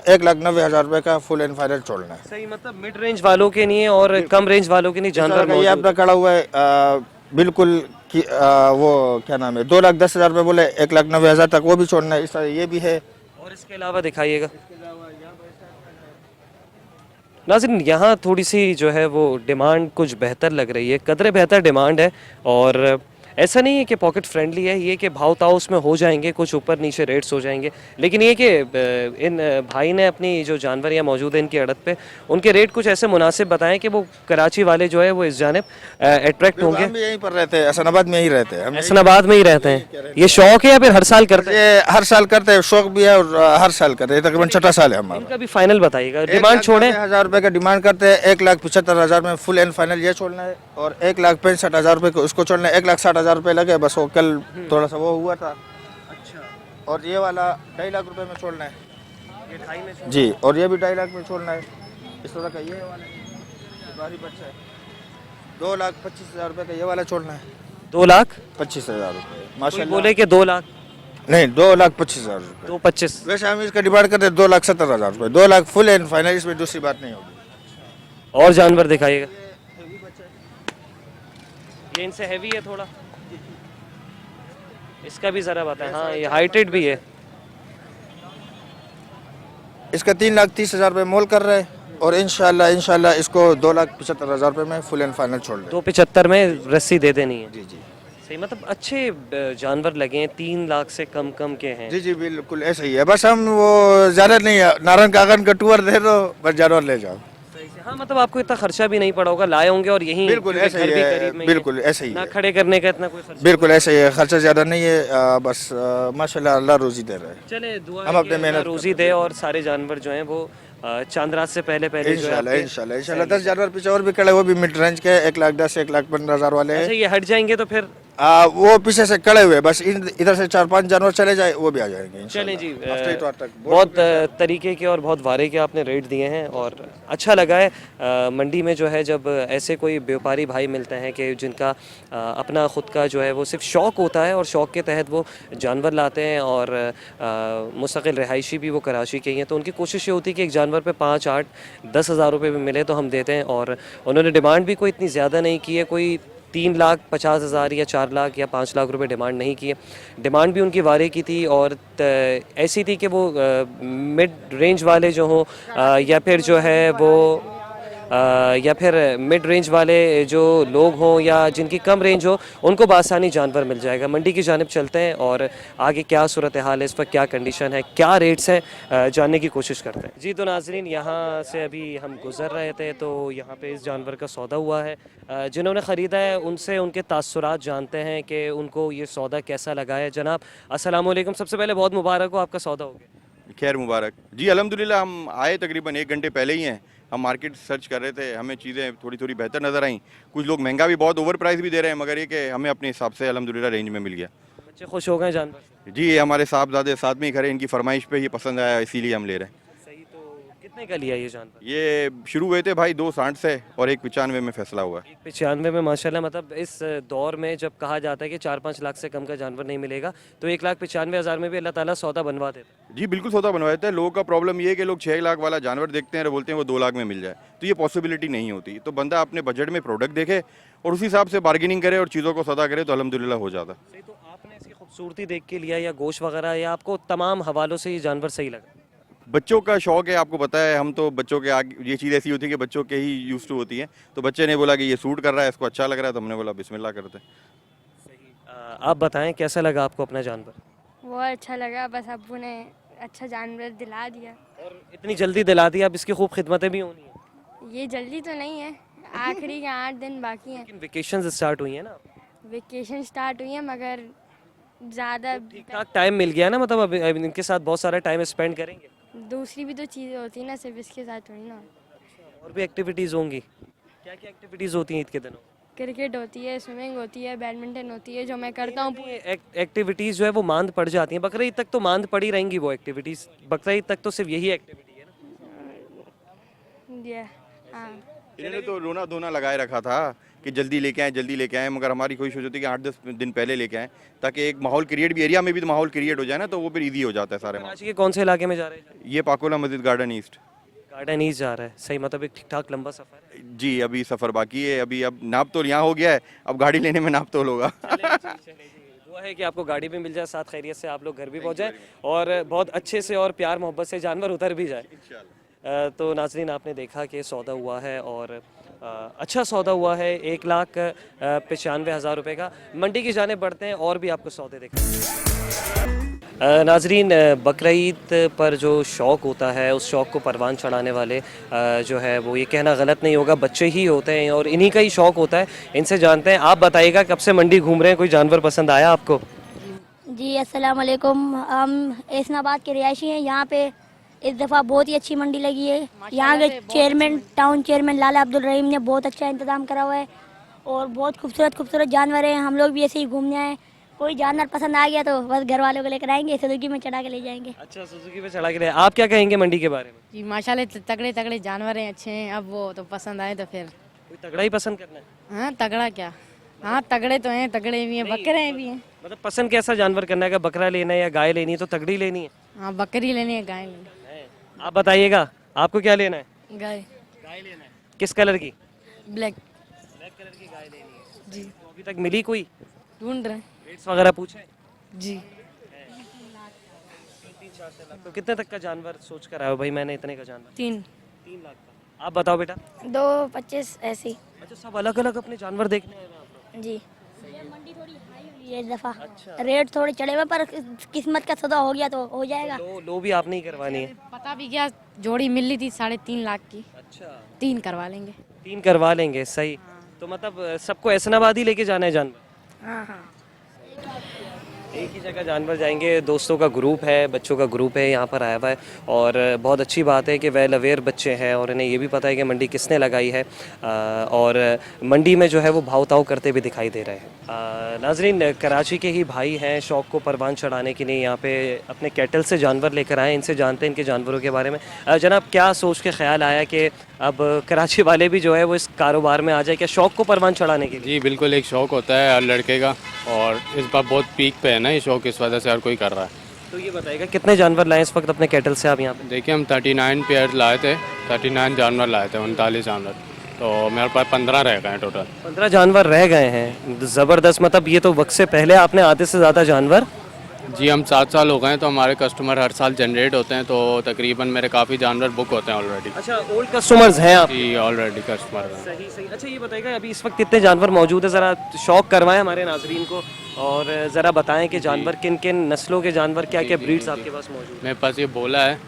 1,90,000 रुपये का फुल एंड फाइनल छोड़ना है। सही, मतलब मिड रेंज वालों के नहीं है और कम रेंज वालों के नहीं जानवर ये अपना खड़ा हुआ है बिल्कुल कि वो क्या नाम है 2,10,000 रुपये बोले, 1,90,000 तक वो भी छोड़ना है। इस तरह ये भी है। और इसके अलावा दिखाइएगा। नाज़रीन, यहाँ थोड़ी सी जो है वो डिमांड कुछ बेहतर लग रही है, कदरे बेहतर डिमांड है। और ऐसा नहीं है कि पॉकेट फ्रेंडली है, ये कि भाव ताव उसमें हो जाएंगे, कुछ ऊपर नीचे रेट्स हो जाएंगे। लेकिन ये कि इन भाई ने अपनी जो जानवर यहाँ मौजूद है इनकी अड़त पे, उनके रेट कुछ ऐसे मुनासिब बताएं कि वो कराची वाले जो है वो इस जानिब अट्रैक्ट होंगे। हम भी यहीं पर रहते हैं, हसनाबाद में ही रहते हैं। हम हसनाबाद में ही रहते हैं। ये शौक है या फिर हर साल करते हैं? ये हर साल करते हैं, शौक भी है और हर साल करते हैं। तकरीबन 6 साल है हमारा। इनका भी फाइनल बताइएगा, डिमांड छोड़ें। 1,90,000 रुपये का डिमांड करते हैं। 1,75,000 में फुल एंड फाइनल ये छोड़ना है और 1,65,000 रुपये को उसको छोड़ना है। 1,60,000 रुपये लगे बस। वो कल थोड़ा सा वो हुआ था। अच्छा, और ये वाला 2.5 लाख रुपए में छोड़ना है ये 2.5 में जी। और ये भी 2.5 लाख में छोड़ना है। इस तरह का ये वाला बारी बच्चा है 2,25,000 रुपये का। ये वाला छोड़ना है 2,25,000 रुपये। कोई माशाल्लाह बोले कि 2 लाख, नहीं 2,25,000 रुपये। 2,25,000। वैसे हम इसका डिमांड करते हैं 2,70,000 रुपये। 2 लाख फुल एंड फाइनल, इसमें दूसरी बात नहीं होगी। और जानवर दिखाइएगा। ये इनसे हैवी है थोड़ा, इसका भी जरा बताएं। हाँ, ये हाइटेड भी है। इसका 3,30,000 रुपये मोल कर रहे हैं और इंशाल्लाह इसको 2,75,000 रुपये में फुल एंड फाइनल छोड़ दें। 2,75,000 में रस्सी दे देनी है। जी जी सही, मतलब अच्छे जानवर लगे हैं, 3 लाख से कम के हैं। जी जी बिल्कुल ऐसा ही है। बस हम वो ज़्यादा नहीं है, नारायण कागन का टूर दे दो बस, जानवर ले जाओ। हाँ, मतलब आपको इतना खर्चा भी नहीं पड़ा होगा, लाए होंगे और यहीं बिल्कुल क्योंकि ऐसा ही घर भी है, करीब में ही बिल्कुल ऐसा ही ना है। खड़े करने का इतना कोई खर्चा। बिल्कुल ऐसा ही है, खर्चा ज़्यादा नहीं है। बस माशाल्लाह अल्लाह रोजी दे रहे हैं। चले दुआ हम है अपने कि मेहनत अल्लाह रोजी दे और सारे जानवर जो हैं वो चांद रात से पहले जो है आपके- इंशाल्लाह 10 जानवर पीछे और भी खड़े, वो भी मिड रेंज के 1,10,000 1,15,000 वाले अच्छा, हैं। ये हट जाएंगे तो फिर वो पीछे से खड़े हुए, बस इधर से 4-5 जानवर चले जाए वो भी आ जाएंगे चलें जी। हफ्ते इतवार तक। बहुत तरीके के और बहुत वारे के आपने रेट दिए हैं और अच्छा लगा है। मंडी में जो है जब ऐसे कोई व्यापारी भाई मिलते हैं कि जिनका अपना ख़ुद का जो है वो सिर्फ शौक़ होता है और शौक़ के तहत वो जानवर लाते हैं और मुस्तकिल रिहायशी भी वो कराची के ही हैं, तो उनकी कोशिश ये होती है कि एक जानवर पे 5, 8, 10,000 रुपये भी मिले तो हम देते हैं। और उन्होंने डिमांड भी कोई इतनी ज़्यादा नहीं की है, कोई 3,50,000 या 4 लाख या 5 लाख रुपए डिमांड नहीं की है। डिमांड भी उनकी वारे की थी और ऐसी थी कि वो मिड रेंज वाले जो हों या फिर जो है वो या फिर मिड रेंज वाले जो लोग हों या जिनकी कम रेंज हो, उनको बआसानी जानवर मिल जाएगा। मंडी की जानिब चलते हैं और आगे क्या सूरत हाल है, इस वक्त क्या कंडीशन है, क्या रेट्स हैं, जानने की कोशिश करते हैं। जी तो नाजरीन, यहाँ से अभी हम गुज़र रहे थे तो यहाँ पे इस जानवर का सौदा हुआ है। जिन्होंने ख़रीदा है उनसे उनके तासुरात जानते हैं कि उनको ये सौदा कैसा लगा है। जनाब अस्सलाम वालेकुम, सबसे पहले बहुत मुबारक हो, आपका सौदा हो गया। खैर मुबारक जी। अल्हम्दुलिल्लाह हम आए तकरीबन 1 घंटे पहले ही हैं। हम मार्केट सर्च कर रहे थे, हमें चीज़ें थोड़ी बेहतर नज़र आईं। कुछ लोग महंगा भी बहुत ओवर प्राइस भी दे रहे हैं, मगर ये कि हमें अपने हिसाब से अल्हम्दुलिल्लाह रेंज में मिल गया। बच्चे खुश हो गए जानवर? जी, ये हमारे साहबजादे साथ में ही खड़े, इनकी फरमाइश पे ये पसंद आया, इसीलिए हम ले रहे हैं। सही, तो कितने का लिया ये जानवर? ये शुरू हुए थे भाई 2,60 से और 1,95 में फैसला हुआ। 1,95 में माशाल्लाह, मतलब इस दौर में जब कहा जाता है कि 4-5 लाख से कम का जानवर नहीं मिलेगा तो 1,95,000 में भी अल्लाह ताला सौदा बनवा देता है। जी बिल्कुल सौदा बनवा देते हैं। लोगों का प्रॉब्लम ये है कि लोग 6 लाख वाला जानवर देखते हैं और बोलते हैं वो 2 लाख में मिल जाए, तो ये पॉसिबिलिटी नहीं होती। तो बंदा अपने बजट में प्रोडक्ट देखे और उसी हिसाब से बार्गेनिंग करे और चीज़ों को सौदा करे तो अल्हम्दुलिल्लाह हो जाता। सही, तो आपने इसकी खूबसूरती देख के लिया या गोश्त वगैरह, या आपको तमाम हवालों से ये जानवर सही लगा? बच्चों का शौक है, आपको पता है, हम तो बच्चों के आगे ये चीज़ ऐसी होती है कि बच्चों के ही यूज टू होती है। तो बच्चे ने बोला कि ये सूट कर रहा है, इसको अच्छा लग रहा है, तो हमने बोला बिस्मिल्लाह करते हैं। आप बताएं कैसा लगा आपको अपना जानवर? बहुत अच्छा लगा, बस अब्बू ने अच्छा जानवर दिला दिया। और इतनी जल्दी दिला दी, अब इसकी खूब खिदमतें भी होनी है। ये जल्दी तो नहीं है, आखिरी के 8 दिन बाकी हैं। लेकिन वेकेशन स्टार्ट हुई है ना, वेकेशन स्टार्ट हुई है मगर ज़्यादा ठीक ठाक टाइम मिल गया ना, मतलब अब इनके साथ बहुत सारा टाइम स्पेंड करेंगे। दूसरी भी तो चीज़ें होती है ना, सिर्फ इसके साथ हुई ना। और भी एक्टिविटीज़ होंगी? क्या क्या एक्टिविटीज़ होती हैं ईद के दिनों? क्रिकेट होती है, स्विमिंग होती है, बैडमिंटन होती है, जो मैं करता हूँ। एक्टिविटीज़ जो है वो मांद पड़ जाती हैं, बकरीद तक तो मांद पड़ी रहेंगी वो एक्टिविटीज़, बकरीद तक तो सिर्फ यही एक्टिविटी है ना। ये हाँ, इन्होंने तो रोना धोना लगाए रखा था कि जल्दी लेके आए, मगर हमारी कोशिश होती है कि 8-10 दिन पहले लेके आए, ताकि एक माहौल क्रिएट भी, एरिया में भी तो माहौल क्रिएट हो जाए ना, तो वो फिर ईजी हो जाता है सारे माहौल। कराची के कौन से इलाके में जा रहे हैं? ये पाकोला मस्जिद गार्डन ईस्ट। गार्डन ईस्ट जा रहा है, सही, मतलब एक ठीक ठाक लंबा सफर है। जी, अभी सफ़र बाकी है, अभी अब नाप तोल यहाँ हो गया है, अब गाड़ी लेने में नाप तोल होगा। दुआ है कि आपको गाड़ी भी मिल जाए, साथ खैरियत से आप लोग घर भी पहुँच जाए और बहुत अच्छे से और प्यार मोहब्बत से जानवर उतर भी जाए। तो नाजरीन, आपने देखा कि सौदा हुआ है और अच्छा सौदा हुआ है, 1,95,000 रुपये का। मंडी की जाने बढ़ते हैं और भी आपको सौदे देखें। नाजरीन, बकरीद पर जो शौक़ होता है, उस शौक़ को परवान चढ़ाने वाले जो है वो, ये कहना गलत नहीं होगा, बच्चे ही होते हैं और इन्हीं का ही शौक़ होता है। इनसे जानते हैं। आप बताइएगा, कब से मंडी घूम रहे हैं, कोई जानवर पसंद आया आपको? जी अस्सलाम वालेकुम। हम इस्लामाबाद के रिहायशी हैं। यहाँ पे इस दफ़ा बहुत ही अच्छी मंडी लगी है। यहाँ के चेयरमैन, टाउन चेयरमैन लाला अब्दुल रहीम ने बहुत अच्छा इंतज़ाम करा हुआ है और बहुत खूबसूरत जानवर हैं। हम लोग भी ऐसे ही घूमने आए। कोई जानवर पसंद आ गया तो बस घर वालों को लेकर आएंगे, सुजुकी में चढ़ा के ले जाएंगे। अच्छा, सुजुकी में चढ़ा के ले। आप क्या कहेंगे मंडी के बारे में? जी माशाल्लाह, तगड़े जानवर हैं, अच्छे हैं। अब वो तो पसंद आए तो फिर कोई तगड़ा ही पसंद करना है? हाँ, तगड़ा क्या, हाँ तगड़े तो हैं, तगड़े भी हैं, बकरे भी हैं। मतलब पसंद कैसा जानवर करना है? बकरा लेना है या गाय लेनी है? तो तगड़ी लेनी है। हाँ, बकरी लेनी है, गाय लेनी आप बताइएगा, आपको क्या लेना है? है। गाय लेना है। किस कलर की? ब्लैक कलर की गाय लेनी है जी। तो अभी तक मिली कोई? ढूंढ रहे हैं। रेट्स वगैरह पूछे? जी। 3-4 लाख। तो कितने तक का जानवर सोच कर आए हो भाई? मैंने इतने का जानवर 3 लाख का। आप बताओ बेटा। 2,25 ऐसी। अच्छा, सब अलग अलग अपने जानवर देखने आए हैं आप लोग? जी। मंडी थोड़ी हाई हुई है इस दफ़ा। रेट थोड़े चढ़े हुए, पर किस्मत का सौदा हो गया तो हो जाएगा। लो भी आपने ही करवानी है? पता भी क्या, जोड़ी मिल रही थी 3.5 लाख की। अच्छा, 3 करवा लेंगे। 3 करवा लेंगे, सही। तो मतलब सबको ऐसनाबाद ही लेके जाना है जानवर? हाँ हाँ। एक ही जगह जानवर जाएंगे। दोस्तों का ग्रुप है, बच्चों का ग्रुप है, यहाँ पर आया हुआ है और बहुत अच्छी बात है कि वेल अवेयर बच्चे हैं और इन्हें ये भी पता है कि मंडी किसने लगाई है और मंडी में जो है वो भाव ताव करते भी दिखाई दे रहे हैं। नाजरीन, कराची के ही भाई हैं, शौक़ को परवान चढ़ाने के लिए यहाँ पे अपने कैटल से जानवर लेकर आए। इनसे जानते हैं इनके जानवरों के बारे में। जनाब, क्या सोच के ख्याल आया कि अब कराची वाले भी जो है वो इस कारोबार में आ जाए, क्या शौक़ को परवान चढ़ाने के लिए? जी बिल्कुल, एक शौक़ होता है हर लड़के का और इस बार बहुत पीक पे है ना ये शौक़, इस वजह से हर कोई कर रहा है। तो ये बताइएगा, कितने जानवर लाए इस वक्त अपने कैटल से आप यहाँ पे? देखिए, हम 39 पेयर लाए थे, 39 जानवर लाए थे, 39 जानवर। तो मेरे पास 15 रह गए हैं टोटल। 15 जानवर रह गए हैं, ज़बरदस्त। मतलब ये तो वक्त से पहले आपने आधे से ज़्यादा जानवर। जी, हम 7 साल हो गए हैं, तो हमारे कस्टमर हर साल जनरेट होते हैं, तो तकरीबन मेरे काफ़ी जानवर बुक होते हैं ऑलरेडी। अच्छा, ओल्ड कस्टमर्स हैं आप? जी, ऑलरेडी कस्टमर हैं। सही सही। अच्छा, ये बताइएगा, अभी इस वक्त कितने जानवर मौजूद है? ज़रा शौक करवाएं हमारे नाजरीन को और ज़रा बताएं कि जानवर किन किन नस्लों के जानवर, क्या क्या ब्रीड्स आपके पास मौजूद हैं? मेरे पास ये बोला है,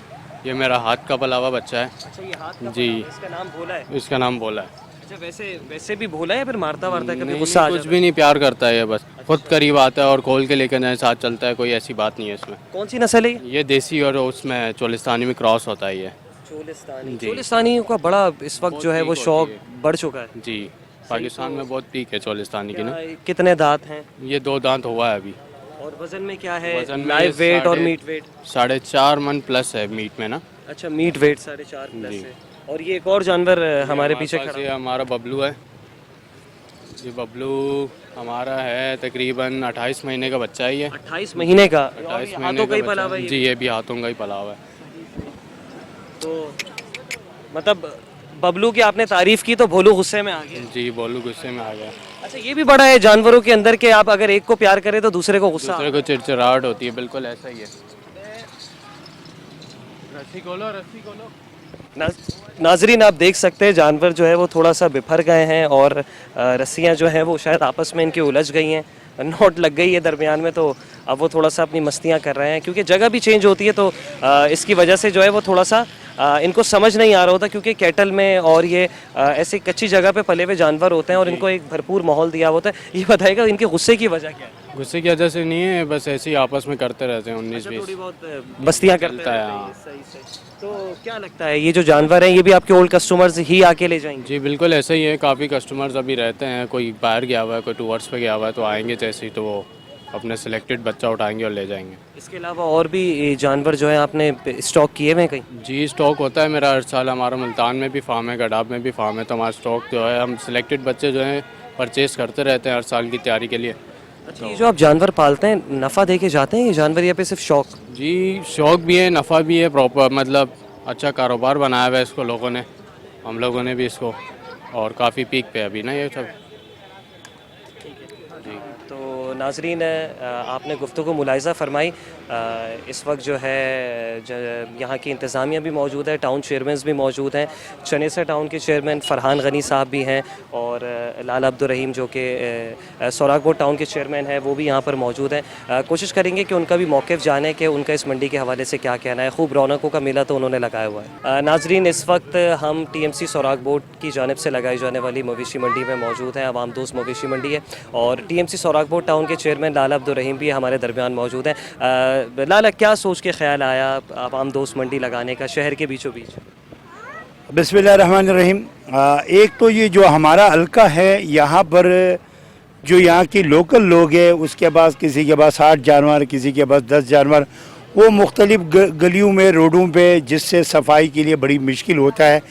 ये मेरा हाथ का पला हुआ बच्चा है। अच्छा, ये हाथ का जी, इसका नाम भोला है? इसका नाम बोला है। अच्छा, वैसे भी भोला है, फिर मारता वारता है कभी? नहीं, गुस्सा आ कुछ जाता भी नहीं, प्यार करता है ये, बस खुद करीब आता है और खोल के लेकर जाए, साथ चलता है, कोई ऐसी बात नहीं है इसमें। है? कौन सी नस्ल है ये देसी और उसमें चोलिस्तानी में क्रॉस होता है ये। चोलिस्तानी? जी। चोलिस्तानियों का बड़ा इस वक्त जो है वो पीक शौक होती बढ़ चुका है। जी, पाकिस्तान में बहुत पीक है चोलिस्तानी की ना। कितने दांत हैं? ये 2 दांत हुआ है अभी। और वजन में क्या है? वजन में लाइव वेट और मीट वेट? 4.5 मन प्लस है मीट में ना। अच्छा, मीट वेट 4.5 प्लस है। और ये एक और जानवर हमारे पीछे पास खड़ा ये हमारा बबलू है। ये बबलू हमारा है तकरीबन 28 महीने का बच्चा ही है। 28 महीने का? 28 हाथों महीने का ही का पला बच्चा हुआ है। है? जी, ये भी हाथों का ही पला हुआ है। तो मतलब बबलू की आपने तारीफ की तो भोलू गुस्से में आ गया? जी, बोलू गुस्से में आ गया। अच्छा, ये भी बड़ा है जानवरों के अंदर के आप अगर एक को प्यार करें तो दूसरे को गुस्सा? दूसरे को चिड़चिड़ाहट होती है, बिल्कुल ऐसा ही है। रस्सी खोलो। नाजरीन, आप देख सकते हैं जानवर जो है वो थोड़ा सा बिफर गए हैं और रस्सियाँ जो हैं वो शायद आपस में इनकी उलझ गई हैं, नोट लग गई है दरमियान में, तो अब वो थोड़ा सा अपनी मस्तियाँ कर रहे हैं क्योंकि जगह भी चेंज होती है, तो इसकी वजह से जो है वो थोड़ा सा इनको समझ नहीं आ रहा होता क्योंकि कैटल में और ये ऐसी कच्ची जगह पे पले हुए जानवर होते हैं और इनको एक भरपूर माहौल दिया होता है। ये बताएगा इनके गुस्से की वजह क्या है? गुस्से की वजह से नहीं है, बस ऐसे ही आपस में करते रहते हैं 19-20। थोड़ी बहुत मस्तियाँ करते चलता है, हैं। हाँ। सही। तो क्या लगता है ये जो जानवर हैं ये भी आपके ओल्ड कस्टमर्स ही आके ले जाएंगे? जी बिल्कुल ऐसा ही है, काफ़ी कस्टमर्स अभी रहते हैं, कोई बाहर गया हुआ है, कोई टूर्स पे गया हुआ है, तो आएंगे जैसे ही तो वो अपने सिलेक्टेड बच्चा उठाएंगे और ले जाएंगे। इसके अलावा और भी जानवर जो है आपने स्टॉक किए हुए हैं कहीं? जी स्टॉक होता है मेरा हर साल, हमारा मुल्तान में भी फार्म है, गडाब में भी फार्म है, तो हमारा स्टॉक जो है हम सिलेक्टेड बच्चे जो हैं परचेज़ करते रहते हैं हर साल की तैयारी के लिए। अच्छा, ये जो आप जानवर पालते हैं नफ़ा दे के जाते हैं ये जानवर या पे सिर्फ शौक? जी शौक भी है, नफ़ा भी है, प्रॉपर मतलब अच्छा कारोबार बनाया हुआ है इसको लोगों ने, हम लोगों ने भी इसको, और काफ़ी पीक पे अभी ना ये सब। तो नाजरीन आपने गुफ्तगू मुलाहिज़ा फरमाई, इस वक्त जो है यहाँ की इंतज़ामिया भी मौजूद है, टाउन चेयरमैन भी मौजूद हैं। चनेसर टाउन के चेयरमैन फ़रहान गनी साहब भी हैं और लाला अब्दुल रहीम जो कि सोरागपुर टाउन के चेयरमैन हैं वो भी यहाँ पर मौजूद हैं। कोशिश करेंगे कि उनका भी मौक़िफ़ जाने कि उनका इस मंडी के हवाले से क्या कहना है। खूब रौनकों का मेला तो उन्होंने लगाया हुआ है। नाजरीन इस वक्त हम TMC सोरागपुर की जानिब से लगाई जाने वाली मवेशी मंडी में मौजूद हैं। आवाम दोस्त मवेशी मंडी है और TMC सोरागपुर टाउन के चेयरमैन लाला अब्दुल रहीम भी हमारे दरमियान मौजूद हैं। लाला क्या सोच के ख्याल आया आवाम दोस्त मंडी लगाने का शहर के बीचों बीच? बिस्मिल्लाहिर्रहमानिर्रहीम। एक तो ये जो हमारा हल्का है यहाँ पर जो यहाँ की लोकल लोग हैं उसके पास किसी के पास 8 जानवर, किसी के पास 10 जानवर, वो मुख्तलिफ गलियों में रोडों पे जिससे सफाई के लिए बड़ी मुश्किल होता है।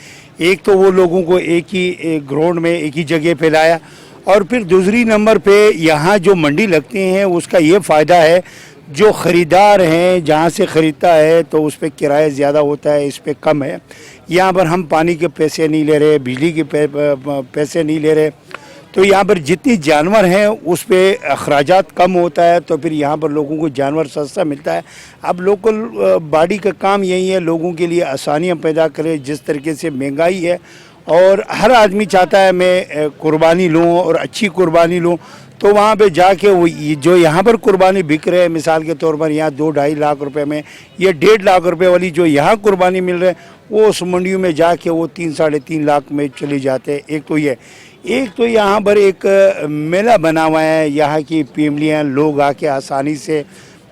एक तो वो लोगों को एक ही ग्राउंड में एक ही जगह पे लाया और फिर दूसरी नंबर पे यहाँ जो मंडी लगती हैं उसका ये फ़ायदा है जो ख़रीदार हैं जहाँ से ख़रीदता है तो उस पर किराया ज़्यादा होता है, इस पर कम है। यहाँ पर हम पानी के पैसे नहीं ले रहे, बिजली के पैसे नहीं ले रहे, तो यहाँ पर जितनी जानवर हैं उस पर अखराजात कम होता है, तो फिर यहाँ पर लोगों को जानवर सस्ता मिलता है। अब लोकल बॉडी का काम यही है लोगों के लिए आसानियाँ पैदा करे। जिस तरीके से महंगाई है और हर आदमी चाहता है मैं कुर्बानी लूँ और अच्छी कुर्बानी लूँ, तो वहाँ पे जाके वो जो यहाँ पर कुर्बानी बिक रहे हैं, मिसाल के तौर पर यहाँ 2-2.5 लाख रुपए में ये 1.5 लाख रुपए वाली जो यहाँ कुर्बानी मिल रहे हैं वो उस मंडियों में जाके वो 3-3.5 लाख में चले जाते हैं। एक तो ये, एक तो यहाँ पर एक मेला बना हुआ है, यहाँ की फैमिलियाँ लोग आके आसानी से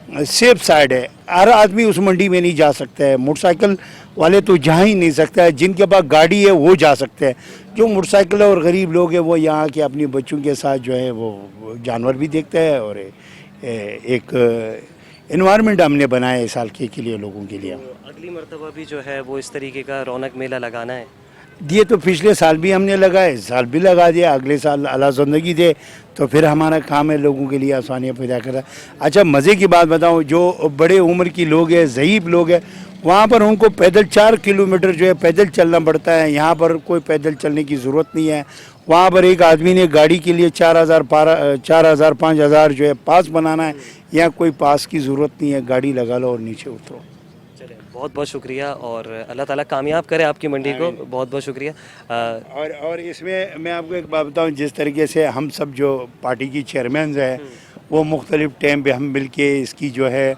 सेफ साइड है, हर आदमी उस मंडी में नहीं जा सकता है, मोटरसाइकिल वाले तो जा ही नहीं सकता है, जिनके पास गाड़ी है वो जा सकते हैं। जो मोटरसाइकिल और गरीब लोग हैं वो यहाँ के अपने बच्चों के साथ जो है वो जानवर भी देखते हैं और एक इन्वायरमेंट हमने बनाया इस साल के लिए लोगों के लिए। अगली मरतबा भी जो है वो इस तरीके का रौनक मेला लगाना है। ये तो पिछले साल भी हमने लगाए, इस साल भी लगा दिया, अगले साल अल्लाह ज़िंदगी दे तो फिर हमारा काम है लोगों के लिए आसानियाँ पैदा करना। अच्छा मज़े की बात बताऊँ, जो बड़े उम्र की लोग हैं, ज़ईफ़ लोग हैं, वहाँ पर उनको पैदल 4 किलोमीटर जो है पैदल चलना पड़ता है। यहाँ पर कोई पैदल चलने की ज़रूरत नहीं है। वहाँ पर एक आदमी ने गाड़ी के लिए 4,000-5,000 जो है पास बनाना है, यहाँ कोई पास की ज़रूरत नहीं है, गाड़ी लगा लो और नीचे उतरो। बहुत बहुत शुक्रिया और अल्लाह ताला कामयाब करे आपकी मंडी को। बहुत बहुत शुक्रिया। और इसमें मैं आपको एक बात बताऊं, जिस तरीके से हम सब जो पार्टी की चेयरमैन हैं वो मुख्तलिफ टाइम पे हम मिल के इसकी जो है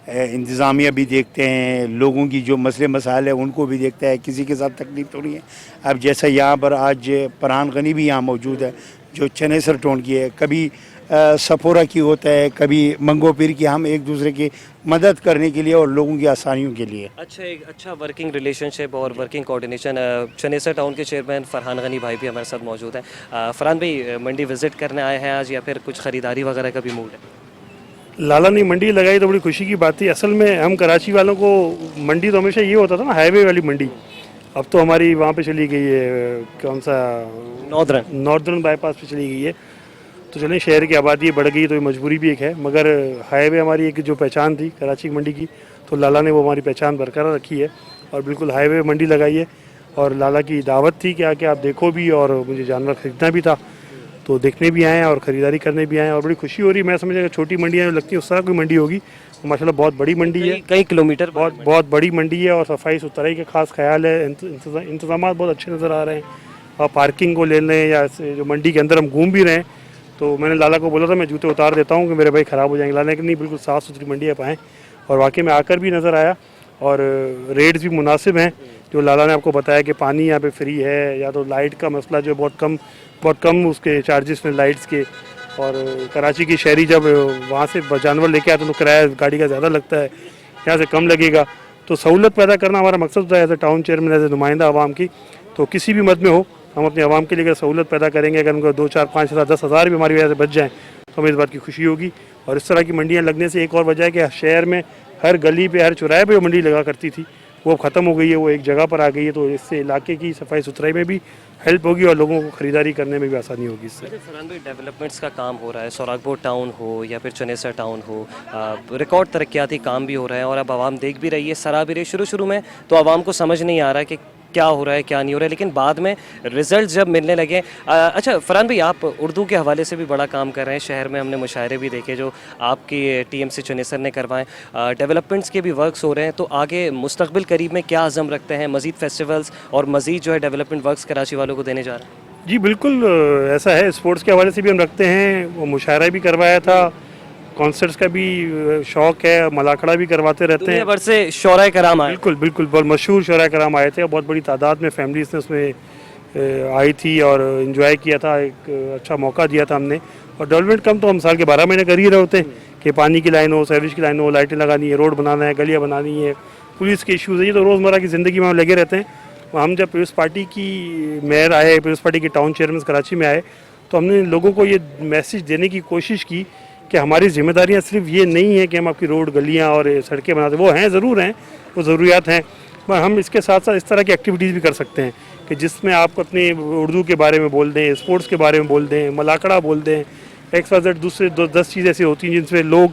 इंतज़ामिया भी देखते हैं, लोगों की जो मसले मसाइल है उनको भी देखते हैं, किसी के साथ तकलीफ तो नहीं है। अब जैसा यहाँ पर आज फरहान गनी भी यहाँ मौजूद है जो चनेसर टाउन की है, कभी सपोरा की होता है, कभी मंगो पीर की, हम एक दूसरे की मदद करने के लिए और लोगों की आसानियों के लिए। अच्छा, एक अच्छा वर्किंग रिलेशनशिप और वर्किंग कोऑर्डिनेशन। चनेसर टाउन के चेयरमैन फरहान गनी भाई भी हमारे साथ मौजूद हैं। फरहान भाई मंडी विज़िट करने आए हैं आज या फिर कुछ ख़रीदारी वगैरह का भी मूड है? लाला ने मंडी लगाई तो बड़ी खुशी की बात थी। असल में हम कराची वालों को मंडी तो हमेशा ये होता था ना हाईवे वाली मंडी, अब तो हमारी वहाँ पे चली गई है, कौन सा नॉर्दर्न बाईपास पे चली गई है। तो चलें शहर की आबादी बढ़ गई तो ये मजबूरी भी एक है, मगर हाईवे हमारी एक जो पहचान थी कराची की मंडी की, तो लाला ने वो हमारी पहचान बरकरार रखी है और बिल्कुल हाईवे मंडी लगाई है। और लाला की दावत थी कि आके आप देखो भी, और मुझे जानवर ख़रीदना भी था तो देखने भी आए और ख़रीदारी करने भी आए और बड़ी खुशी हो रही है। मैं समझा छोटी मंडियाँ जो लगती हैं उस तरह कोई मंडी होगी, माशाल्लाह बहुत बड़ी मंडी है, कई किलोमीटर बहुत बड़ी मंडी है और सफाई सुथराई का खास ख्याल है। इंतज़ाम बहुत अच्छे नज़र आ रहे हैं और पार्किंग को ले लें या जो मंडी के अंदर हम घूम भी रहे हैं, तो मैंने लाला को बोला था मैं जूते उतार देता हूँ कि मेरे भाई ख़राब हो जाएंगे। लाला ने कि नहीं बिल्कुल साफ़ सुथरी मंडी आप आएँ, और वाकई में आकर भी नज़र आया और रेट्स भी मुनासिब हैं। जो लाला ने आपको बताया कि पानी यहाँ पे फ्री है, या तो लाइट का मसला जो बहुत कम उसके चार्जेस में लाइट्स के, और कराची की शहरी जब वहाँ से जानवर लेके आते हैं तो किराया गाड़ी का ज़्यादा लगता है, यहाँ से कम लगेगा। तो सहूलत पैदा करना हमारा मकसद होता है as a town chairman, as a नुमाइंदा आवाम की। तो किसी भी मद में हो हम अपनी आवाम के लिए अगर सहूलत पैदा करेंगे, अगर उनको 2, 4, 5 हज़ार 10 हज़ार भी हमारी वजह से बच जाएँ तो हमें इस बात की खुशी होगी। और इस तरह की मंडियाँ लगने से एक और वजह है कि शहर में हर गली पे, हर चौराहे पे वो मंडी लगा करती थी, वो ख़त्म हो गई है, वो एक जगह पर आ गई है। तो इससे इलाके की सफाई सुथराई में भी हेल्प होगी और लोगों को ख़रीदारी करने में भी आसानी होगी इससे। फरहान भाई, डेवलपमेंट्स का काम हो रहा है, सोरागपुर टाउन हो या फिर चनेसर टाउन हो, रिकॉर्ड तरक्याती काम भी हो रहा है और अब आवाम देख भी रही है, सराह भी रही है। शुरू में तो आवाम को समझ नहीं आ रहा कि क्या हो रहा है क्या नहीं हो रहा है, लेकिन बाद में रिजल्ट जब मिलने लगे। अच्छा फरहान भाई, आप उर्दू के हवाले से भी बड़ा काम कर रहे हैं, शहर में हमने मुशायरे भी देखे जो आपकी टीएमसी चनेसर ने करवाएं, डेवलपमेंट्स के भी वर्क्स हो रहे हैं। तो आगे मुस्तकबिल करीब में क्या अज़म रखते हैं, मज़ीद फेस्टिवल्स और मज़ीद जो है डेवलपमेंट वर्क्स कराची वालों को देने जा रहे हैं? जी बिल्कुल, ऐसा है। स्पोर्ट्स के हवाले से भी हम रखते हैं, वो मुशायरा भी करवाया था, कॉन्सर्ट्स का भी शौक़ है, मलाखड़ा भी करवाते रहते हैं। भर से शोराए कराम आए। बिल्कुल बिल्कुल, बहुत मशहूर शोराए कराम आए थे, बहुत बड़ी तादाद में फैमिलीज़ ने उसमें आई थी और इन्जॉय किया था। एक अच्छा मौका दिया था हमने। और डेवलपमेंट कम तो हम साल के 12 महीने कर ही रहे होते हैं कि पानी की लाइन हो, सर्विस की लाइन हो, लाइटें लगानी है, रोड बनाना है, गलियाँ बनानी है, पुलिस के इशूज़ है, ये तो रोज़मर्रा की ज़िंदगी में हम लगे रहते हैं। हम जब पीपल्स पार्टी की मेयर आए, पीपल्स पार्टी के टाउन चेयरमैन कराची में आए, तो हमने लोगों को ये मैसेज देने की कोशिश की कि हमारी जिम्मेदारियां सिर्फ ये नहीं है कि हम आपकी रोड, गलियां और सड़कें बनाते, वो हैं, ज़रूर हैं, वो ज़रूरियात हैं, पर हम इसके साथ साथ इस तरह की एक्टिविटीज़ भी कर सकते हैं कि जिसमें आप अपने उर्दू के बारे में बोल दें, स्पोर्ट्स के बारे में बोल दें, मलाकड़ा बोल दें, XYZ दूसरे 10 चीज़ें ऐसी होती हैं जिनसे लोग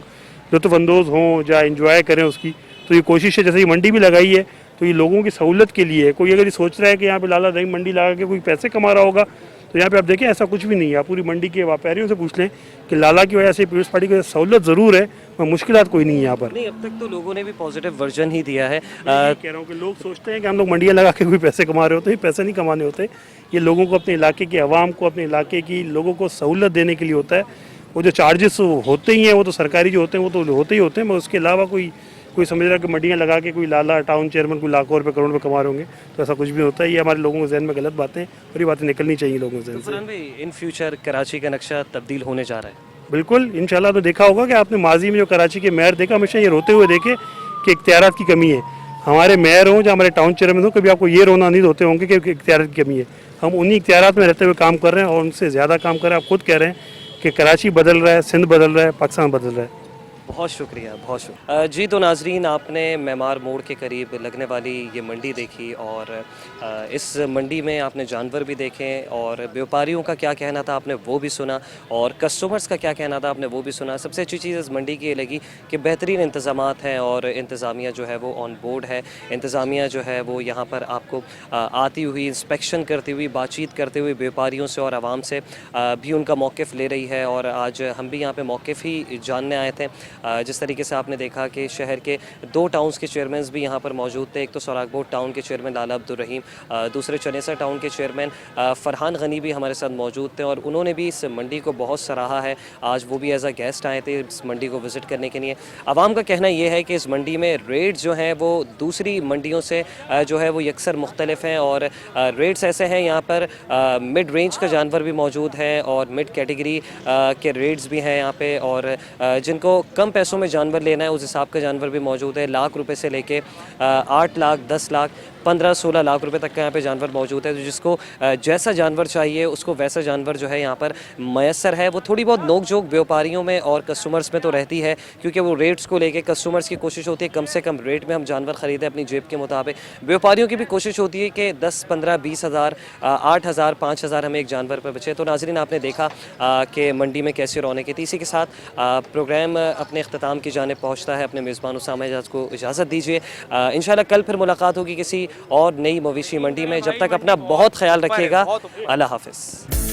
लुत्फ़अंदोज़ हों या इंजॉय करें उसकी। तो ये कोशिश है, जैसे ये मंडी भी लगाई है तो ये लोगों की सहूलत के लिए है। कोई अगर ये सोच रहा है कि यहाँ पे लाला रहीम मंडी लगा के कोई पैसे कमा रहा होगा, तो यहाँ पे आप देखें ऐसा कुछ भी नहीं है। आप पूरी मंडी के व्यापारियों से पूछ लें कि लाला की वजह से पीपल्स पार्टी की सहूलत ज़रूर है, मगर मुश्किलात कोई नहीं है यहाँ पर। नहीं, अब तक तो लोगों ने भी पॉजिटिव वर्जन ही दिया है। कह रहा हूँ कि लोग सोचते हैं कि हम लोग मंडियाँ लगा के कोई पैसे कमा रहे होते हैं, पैसे नहीं कमाने होते। ये लोगों को, अपने इलाके के अवाम को, अपने इलाके की लोगों को सहूलत देने के लिए होता है। वो जो चार्जेस होते ही हैं वो तो सरकारी जो होते हैं वो तो होते ही होते हैं, मगर उसके अलावा कोई समझ रहा है कि मंडियाँ लगा के कोई लाला टाउन चेयरमैन कोई लाखों रुपए, करोड़ रुपए कमा रहे होंगे, तो ऐसा कुछ भी होता है। ये हमारे लोगों के जहन में गलत बातें और ये बातें निकलनी चाहिए लोगों के जहन से। फरहान भाई, इन फ्यूचर कराची का नक्शा तब्दील होने जा रहा है? बिल्कुल, इंशाल्लाह। तो देखा होगा कि आपने माजी में जो कराची के मेयर देखा, हमेशा ये रोते हुए देखे कि इख्तियारात की कमी है। हमारे मेयर हों या हमारे टाउन चेयरमैन हों, कभी आपको ये रोना नहीं होते होंगे कि इख्तियारात की कमी है। हम उन्हीं इख्तियारात में रहते हुए काम कर रहे हैं और उनसे ज़्यादा काम कर रहे हैं। आप खुद कह रहे हैं कि कराची बदल रहा है, सिंध बदल रहा है, पाकिस्तान बदल रहा है। बहुत शुक्रिया, बहुत शुक्रिया जी। तो नाजरीन, आपने मेमार मोड़ के करीब लगने वाली ये मंडी देखी और इस मंडी में आपने जानवर भी देखे और व्यापारियों का क्या कहना था आपने वो भी सुना और कस्टमर्स का क्या कहना था आपने वो भी सुना। सबसे अच्छी चीज़ इस मंडी की ये लगी कि बेहतरीन इंतज़ामात हैं और इंतज़ामिया जो है वो ऑन बोर्ड है। इंतज़ामिया जो है वो यहाँ पर आपको आती हुई, इंस्पेक्शन करती हुई, बातचीत करते हुए व्यापारियों से और आवाम से भी उनका मौक़िफ़ ले रही है। और आज हम भी यहाँ पर मौक़िफ़ ही जानने आए थे। जिस तरीके से आपने देखा कि शहर के 2 टाउन्स के चेयरमैन भी यहाँ पर मौजूद थे। एक तो सोरागपुर टाउन के चेयरमैन लाला अब्दुल रहीम, दूसरे चनेसर टाउन के चेयरमैन फरहान गनी भी हमारे साथ मौजूद थे और उन्होंने भी इस मंडी को बहुत सराहा है। आज वो भी एज अ गेस्ट आए थे इस मंडी को विज़िट करने के लिए। आवाम का कहना ये है कि इस मंडी में रेट जो हैं वो दूसरी मंडियों से जो है वो यकसर मुख्तलिफ हैं और रेट्स ऐसे हैं यहाँ पर मिड रेंज का जानवर भी मौजूद है और मिड कैटेगरी के रेट्स भी हैं यहाँ पे और जिनको कम पैसों में जानवर लेना है उस हिसाब का जानवर भी मौजूद है। लाख रुपए से लेके 8 लाख, 10 लाख, 15-16 लाख रुपए तक का यहाँ पे जानवर मौजूद है। तो जिसको जैसा जानवर चाहिए उसको वैसा जानवर जो है यहाँ पर मैसर है। वो थोड़ी बहुत नोक झोंक व्यापारियों में और कस्टमर्स में तो रहती है क्योंकि वो रेट्स को लेके कस्टमर्स की कोशिश होती है कम से कम रेट में हम जानवर ख़रीदें अपनी जेब के मुताबिक। व्यापारियों की भी कोशिश होती है कि 10, 15, 20 हज़ार, 8 हज़ार, 5 हज़ार हमें एक जानवर पर बचे। तो नाज़रीन, आपने देखा कि मंडी में कैसी रौनक थी। इसी के साथ प्रोग्राम अपने अख्ताम की जानिब पहुँचता है। अपने मेज़बान उसामा एजाज को इजाज़त दीजिए। इंशाल्लाह कल फिर मुलाकात होगी किसी और नई मवेशी मंडी में। जब तक अपना बहुत ख्याल रखिएगा। अल्लाह हाफ़िज़।